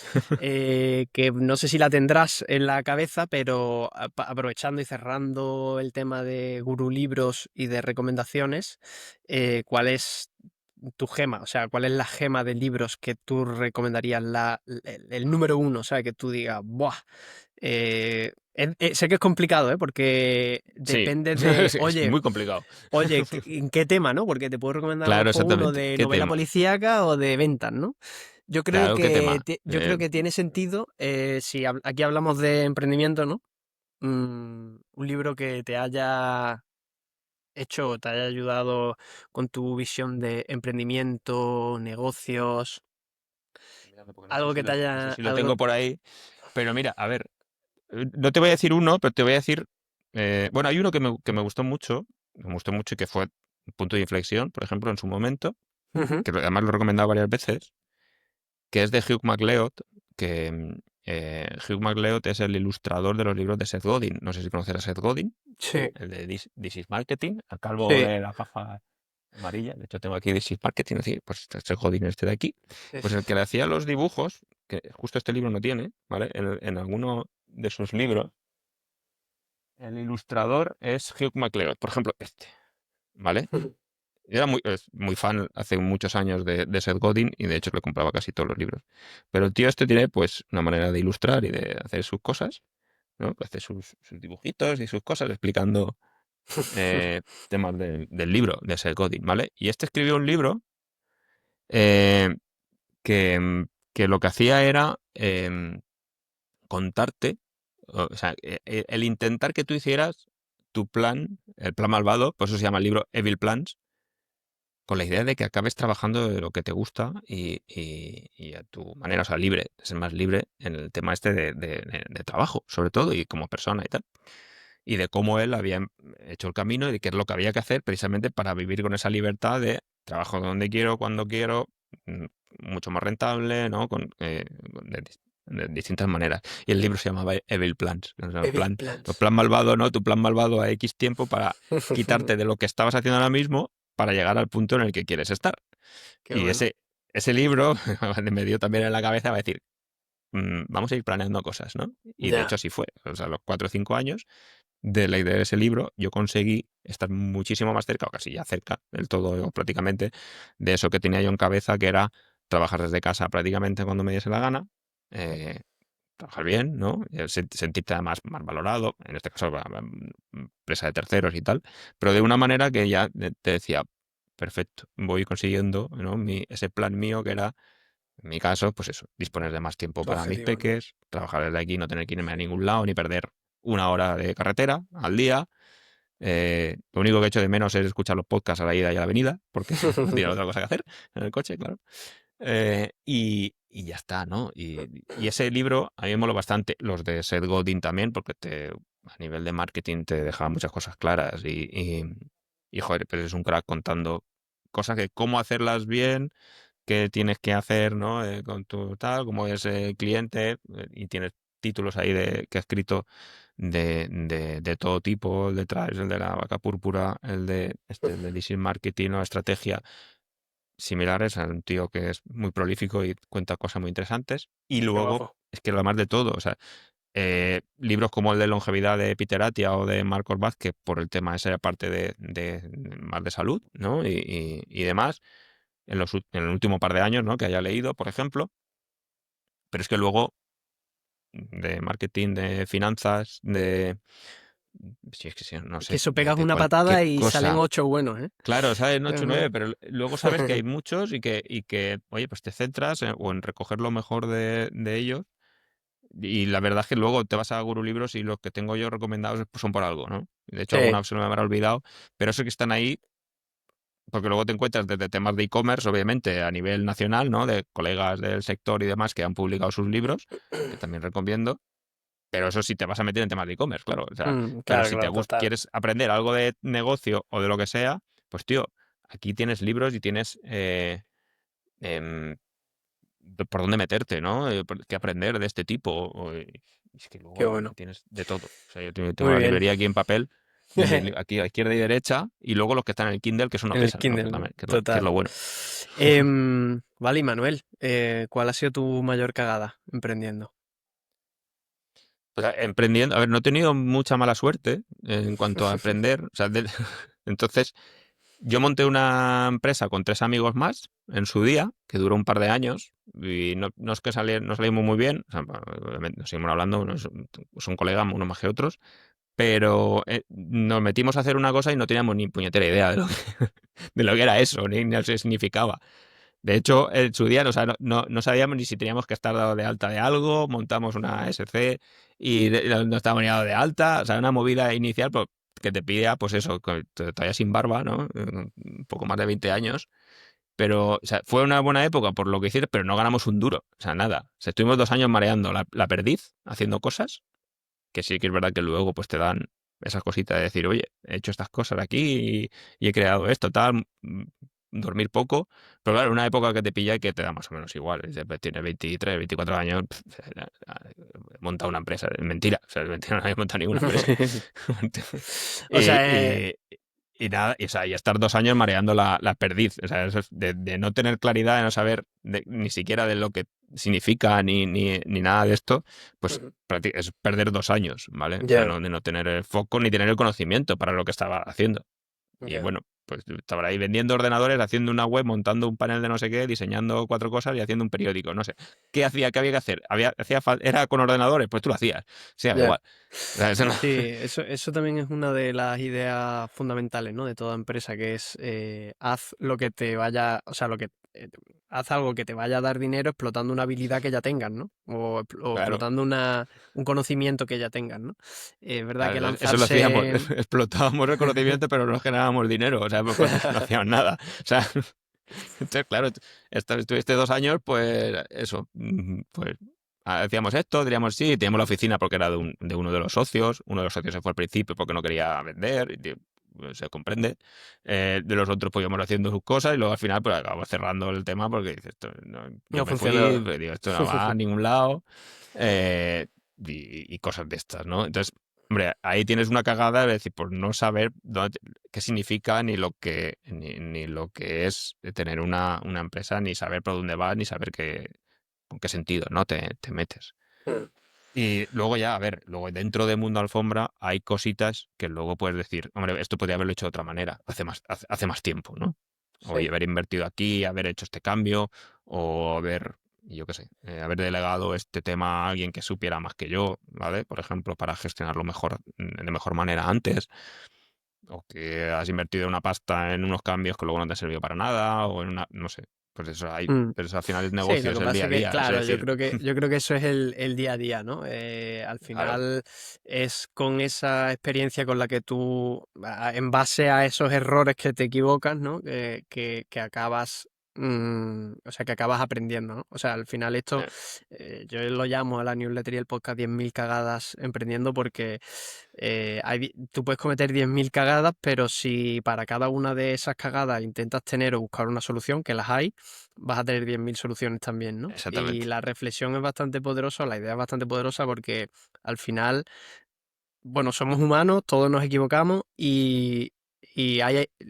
Que no sé si la tendrás en la cabeza, pero aprovechando y cerrando el tema de gurú libros y de recomendaciones, ¿cuál es tu gema? O sea, ¿cuál es la gema de libros que tú recomendarías, el número uno? O sea, que tú digas, ¡buah! Sé que es complicado, ¿eh? Porque Sí, depende de, es muy complicado. oye, ¿en qué tema, no? Porque te puedo recomendar a lo Claro, mejor uno exactamente. de ¿Qué novela tema? policíaca o de ventas, ¿no? Yo creo Claro, ¿qué que, tema? tiene sentido, si aquí hablamos de emprendimiento, ¿no? Un libro que te haya hecho, te haya ayudado con tu visión de emprendimiento, negocios, Mirando, porque algo que te no sé haya, si lo algo. tengo por ahí, pero mira, a ver, no te voy a decir uno, pero te voy a decir, bueno, hay uno que me gustó mucho y que fue un punto de inflexión, por ejemplo, en su momento, Ujú. que además lo he recomendado varias veces, que es de Hugh MacLeod, que Hugh MacLeod es el ilustrador de los libros de Seth Godin. No sé si conoces a Seth Godin, Sí, el de This is Marketing, el calvo sí, de la gafa amarilla. De hecho, tengo aquí This is Marketing, así, pues Seth Godin este de aquí. sí, Pues sí. el que le hacía los dibujos, que justo este libro no tiene, ¿vale? En alguno de sus libros, el ilustrador es Hugh MacLeod, por ejemplo, este, ¿vale? Yo era muy fan hace muchos años de Seth Godin y de hecho le compraba casi todos los libros. Pero el tío este tiene pues una manera de ilustrar y de hacer sus cosas, ¿no? Hace sus dibujitos y sus cosas explicando temas del libro de Seth Godin, ¿vale? Y este escribió un libro eh, que, que lo que hacía era contarte, o sea, el intentar que tú hicieras tu plan, el plan malvado, por eso se llama el libro Evil Plans, con la idea de que acabes trabajando de lo que te gusta y a tu manera, o sea, libre, ser más libre en el tema este de trabajo, sobre todo, y como persona y tal. Y de cómo él había hecho el camino y de qué es lo que había que hacer precisamente para vivir con esa libertad de trabajo donde quiero, cuando quiero, mm, mucho más rentable, ¿no? De distintas maneras. Y el libro se llamaba Evil Plans, o sea, Evil el Plans. plan malvado, ¿no? Tu plan malvado a X tiempo para quitarte de lo que estabas haciendo ahora mismo para llegar al punto en el que quieres estar. Qué Y bueno. ese libro me dio también en la cabeza, va a decir, vamos a ir planeando cosas, ¿no? Y de hecho Ya. así fue. O sea, a los 4 o 5 años de la idea de ese libro, yo conseguí estar muchísimo más cerca, o casi ya cerca del todo, o prácticamente, de eso que tenía yo en cabeza, que era trabajar desde casa prácticamente cuando me diese la gana, eh, trabajar bien, ¿no? Sentirte además más valorado, en este caso, empresa de terceros y tal, pero de una manera que ya te decía, perfecto, voy consiguiendo, ¿no? Ese plan mío que era, en mi caso, pues eso, disponer de más tiempo Tu para mis objetivo, ¿no? peques, trabajar desde aquí, no tener que irme a ningún lado, ni perder 1 hora de carretera al día. Lo único que echo de menos es escuchar los podcasts a la ida y a la venida, porque no tenía otra cosa que hacer en el coche, claro. y ya está, ¿no? Y ese libro a mí me mola bastante, los de Seth Godin también, porque a nivel de marketing te deja muchas cosas claras y joder, pues es un crack contando cosas que cómo hacerlas bien, qué tienes que hacer, ¿no? Con tu tal, cómo es el cliente, y tienes títulos ahí que ha escrito de todo tipo, el de Tribes, el de la vaca púrpura, el de This is Marketing o estrategia, similares a un tío que es muy prolífico y cuenta cosas muy interesantes. Y Qué luego, guapo. es que lo más de todo, o sea, libros como el de longevidad de Peter Attia o de Mark Orbat, que por el tema esa parte de más de salud, ¿no? Y demás, en el último par de años, ¿no? Que haya leído, por ejemplo. Pero es que luego, de marketing, de finanzas, si es que no Que sé, eso pegas de una cualquier patada y salen cosa. 8 buenos, ¿eh? Claro, sabes, no Es 8 o 9, una- pero luego sabes que hay muchos y que oye, pues te centras o en recoger lo mejor de ellos. Y la verdad es que luego te vas a Guru Libros y los que tengo yo recomendados pues, son por algo, ¿no? De hecho, Sí. alguna se me habrá olvidado, pero eso que están ahí, porque luego te encuentras desde temas de e-commerce, obviamente, a nivel nacional, ¿no? De colegas del sector y demás que han publicado sus libros, que también recomiendo. Pero eso sí te vas a meter en temas de e-commerce, claro. O sea, pero Claro, si claro, total. quieres aprender algo de negocio o de lo que sea, pues tío, aquí tienes libros y tienes em, por dónde meterte, ¿no? Qué aprender de este tipo. Es que Qué luego bueno. tienes de todo. O sea, yo tengo Muy la bien. librería aquí en papel, de aquí a izquierda y derecha, y luego los que están en el Kindle, que eso no En el pesan, ¿no? Que Kindle, es, ¿no? que es lo Total. bueno. Vale, y Manuel, ¿cuál ha sido tu mayor cagada emprendiendo? O sea, emprendiendo, a ver, no he tenido mucha mala suerte en cuanto a aprender. O sea, entonces, yo monté una empresa con 3 amigos más en su día, que duró un par de años, y no es que no salimos muy bien, o sea, bueno, obviamente nos seguimos hablando, son colegas, unos más que otros, pero nos metimos a hacer una cosa y no teníamos ni puñetera idea de lo que era eso, ni lo que significaba. De hecho, en su día no sabíamos ni si teníamos que estar dado de alta de algo, montamos una SC y no estábamos ni dado de alta, o sea, una movida inicial pues, que te pide, pues eso, todavía sin barba, ¿no? Un poco más de 20 años, pero o sea, fue una buena época por lo que hiciste, pero no ganamos un duro, o sea, nada. O sea, estuvimos 2 años mareando la perdiz, haciendo cosas, que sí que es verdad que luego pues te dan esas cositas de decir, oye, he hecho estas cosas aquí y he creado esto, tal, dormir poco, pero claro, una época que te pilla y que te da más o menos igual, pues, tienes 23, 24 años, he montado una empresa, es mentira, o sea, es mentira, no he montado ninguna empresa. O y, sea, y- y nada, o sea, y estar 2 años mareando la perdiz, o sea, eso es de no tener claridad, de no saber ni siquiera de lo que significa ni nada de esto, pues es perder 2 años, ¿vale? O sea, ya, de no tener el foco ni tener el conocimiento para lo que estaba haciendo. Y ya. bueno, pues estaba ahí vendiendo ordenadores, haciendo una web, montando un panel de no sé qué, diseñando 4 cosas y haciendo un periódico, no sé. ¿Qué hacía? ¿Qué había que hacer? ¿Era con ordenadores? Pues tú lo hacías. Sí, da Ya. igual. O sea, eso no- Sí, eso también es una de las ideas fundamentales, ¿no? De toda empresa, que es haz lo que te vaya, o sea, haz algo que te vaya a dar dinero explotando una habilidad que ya tengas, ¿no? O claro, explotando un conocimiento que ya tengas, ¿no? Es verdad que claro, eso lo hacíamos. lanzarse. Explotábamos el conocimiento, pero no generábamos dinero. O sea, pues no hacíamos nada. O sea, entonces, claro, estuviste 2 años, pues eso, pues hacíamos esto, diríamos sí, teníamos la oficina porque era de uno de los socios, uno de los socios se fue al principio porque no quería vender, pues, se comprende. De los otros pues íbamos haciendo sus cosas y luego al final pues acabamos cerrando el tema porque dices, yo No me fui, funcionaba. pues, digo, esto no va a ningún lado, eh, y cosas de estas, ¿no? Entonces, hombre, ahí tienes una cagada de decir, por no saber qué significa ni lo que es tener una empresa, ni saber por dónde vas, ni saber con qué sentido, ¿no? Te metes. Y luego ya, a ver, luego dentro de Mundo Alfombra hay cositas que luego puedes decir, hombre, esto podría haberlo hecho de otra manera, hace más tiempo, ¿no? Oye, Sí. haber invertido aquí, haber hecho este cambio, o yo qué sé, haber delegado este tema a alguien que supiera más que yo, ¿vale? Por ejemplo, para gestionarlo mejor, de mejor manera antes, o que has invertido una pasta en unos cambios que luego no te han servido para nada, o en una, no sé, pues eso hay, Mm. pero eso al final el Sí, negocio lo es que el pasa día a es que, día, es claro, decir, yo creo que eso es el día a día, ¿no? Al claro, final es con esa experiencia con la que tú, en base a esos errores que te equivocas, ¿no? Que acabas o sea, que acabas aprendiendo, ¿no? O sea, al final esto, Eh, yo lo llamo a la newsletter y el podcast 10.000 cagadas emprendiendo porque tú puedes cometer 10.000 cagadas, pero si para cada una de esas cagadas intentas tener o buscar una solución, que las hay, vas a tener 10.000 soluciones también, ¿no? Y Exactamente. la reflexión es bastante poderosa, la idea es bastante poderosa porque al final bueno, somos humanos, todos nos equivocamos y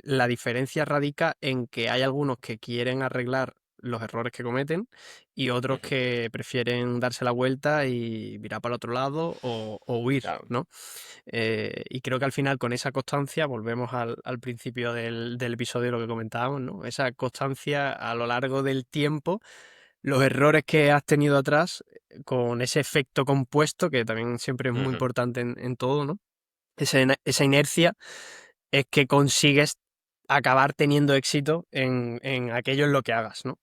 la diferencia radica en que hay algunos que quieren arreglar los errores que cometen y otros Ujú. que prefieren darse la vuelta y mirar para el otro lado o huir, Claro. ¿no? Y creo que al final con esa constancia, volvemos al principio del episodio, lo que comentábamos, ¿no? Esa constancia a lo largo del tiempo, los errores que has tenido atrás, con ese efecto compuesto, que también siempre es muy Ujú. importante en todo, ¿no? Esa inercia es que consigues acabar teniendo éxito en aquello en lo que hagas, ¿no?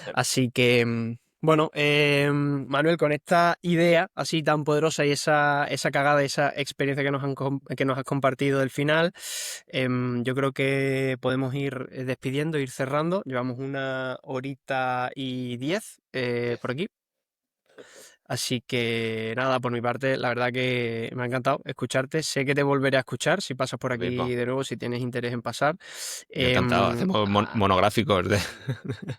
Eh, Así que, bueno, Manuel, con esta idea así tan poderosa y esa cagada, esa experiencia que nos has compartido del final, yo creo que podemos ir despidiendo, ir cerrando. Llevamos 1 hora y 10 10. por aquí. Así que nada, por mi parte, la verdad que me ha encantado escucharte. Sé que te volveré a escuchar si pasas por Lo aquí mismo. de nuevo, si tienes interés en pasar. Yo encantado. Em, Hacemos ah, monográficos de...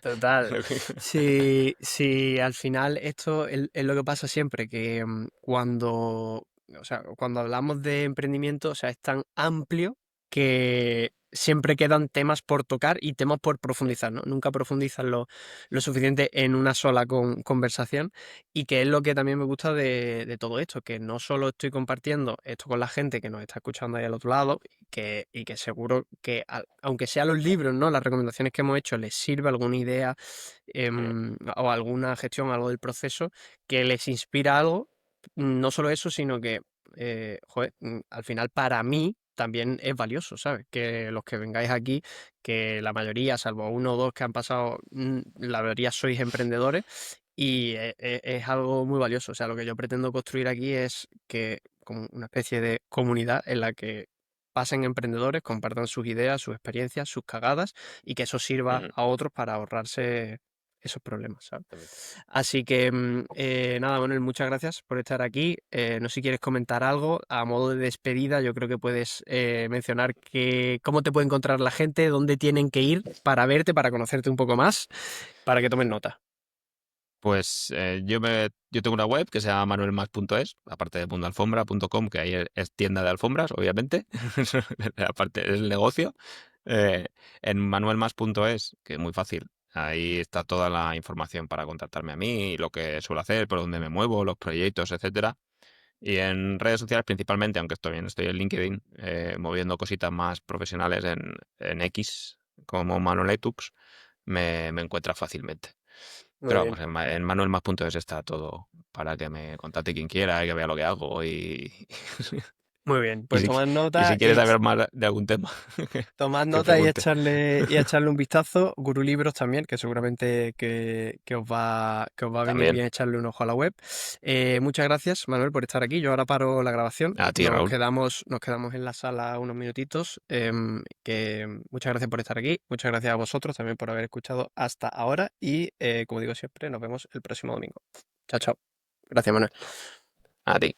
Total. Si al final esto es lo que pasa siempre, que o sea, cuando hablamos de emprendimiento, o sea, es tan amplio que siempre quedan temas por tocar y temas por profundizar, ¿no? Nunca profundizas lo suficiente en una sola conversación y que es lo que también me gusta de todo esto, que no solo estoy compartiendo esto con la gente que nos está escuchando ahí al otro lado, y que seguro que, aunque sean los libros, ¿no? Las recomendaciones que hemos hecho les sirve alguna idea o alguna gestión, algo del proceso, que les inspira algo. No solo eso, sino que, joder, al final para mí también es valioso, ¿sabes? Que los que vengáis aquí, que la mayoría, salvo uno o dos que han pasado, la mayoría sois emprendedores y es algo muy valioso. O sea, lo que yo pretendo construir aquí es que como una especie de comunidad en la que pasen emprendedores, compartan sus ideas, sus experiencias, sus cagadas y que eso sirva Ujú. a otros para ahorrarse esos problemas, ¿sabes? Exactamente. Así que nada, Manuel, muchas gracias por estar aquí. No sé si quieres comentar algo a modo de despedida. Yo creo que puedes mencionar cómo te puede encontrar la gente, dónde tienen que ir para verte, para conocerte un poco más, para que tomen nota. Pues yo tengo una web que se llama manuelmas.es, aparte de puntoalfombra.com, que ahí es tienda de alfombras, obviamente, aparte es el negocio. Eh, en manuelmas.es, que es muy fácil, ahí está toda la información para contactarme a mí, lo que suelo hacer, por dónde me muevo, los proyectos, etcétera. Y en redes sociales principalmente, aunque estoy en LinkedIn, moviendo cositas más profesionales en X, como Manuel Etux, me encuentra fácilmente. Muy Pero bien. vamos, en manuelmas.es está todo para que me contacte quien quiera y que vea lo que hago Muy bien, y, pues si, y si quieres saber más de algún tema, tomad que nota pregunte. y echarle un vistazo. Gurú Libros también, que seguramente que os va a venir También bien echarle un ojo a la web. Muchas gracias, Manuel, por estar aquí. Yo ahora paro la grabación. a ti, Raúl. Nos quedamos en la sala unos minutitos. Muchas gracias por estar aquí. Muchas gracias a vosotros también por haber escuchado hasta ahora. Y como digo siempre, nos vemos el próximo domingo. Chao, chao. Gracias, Manuel. A ti.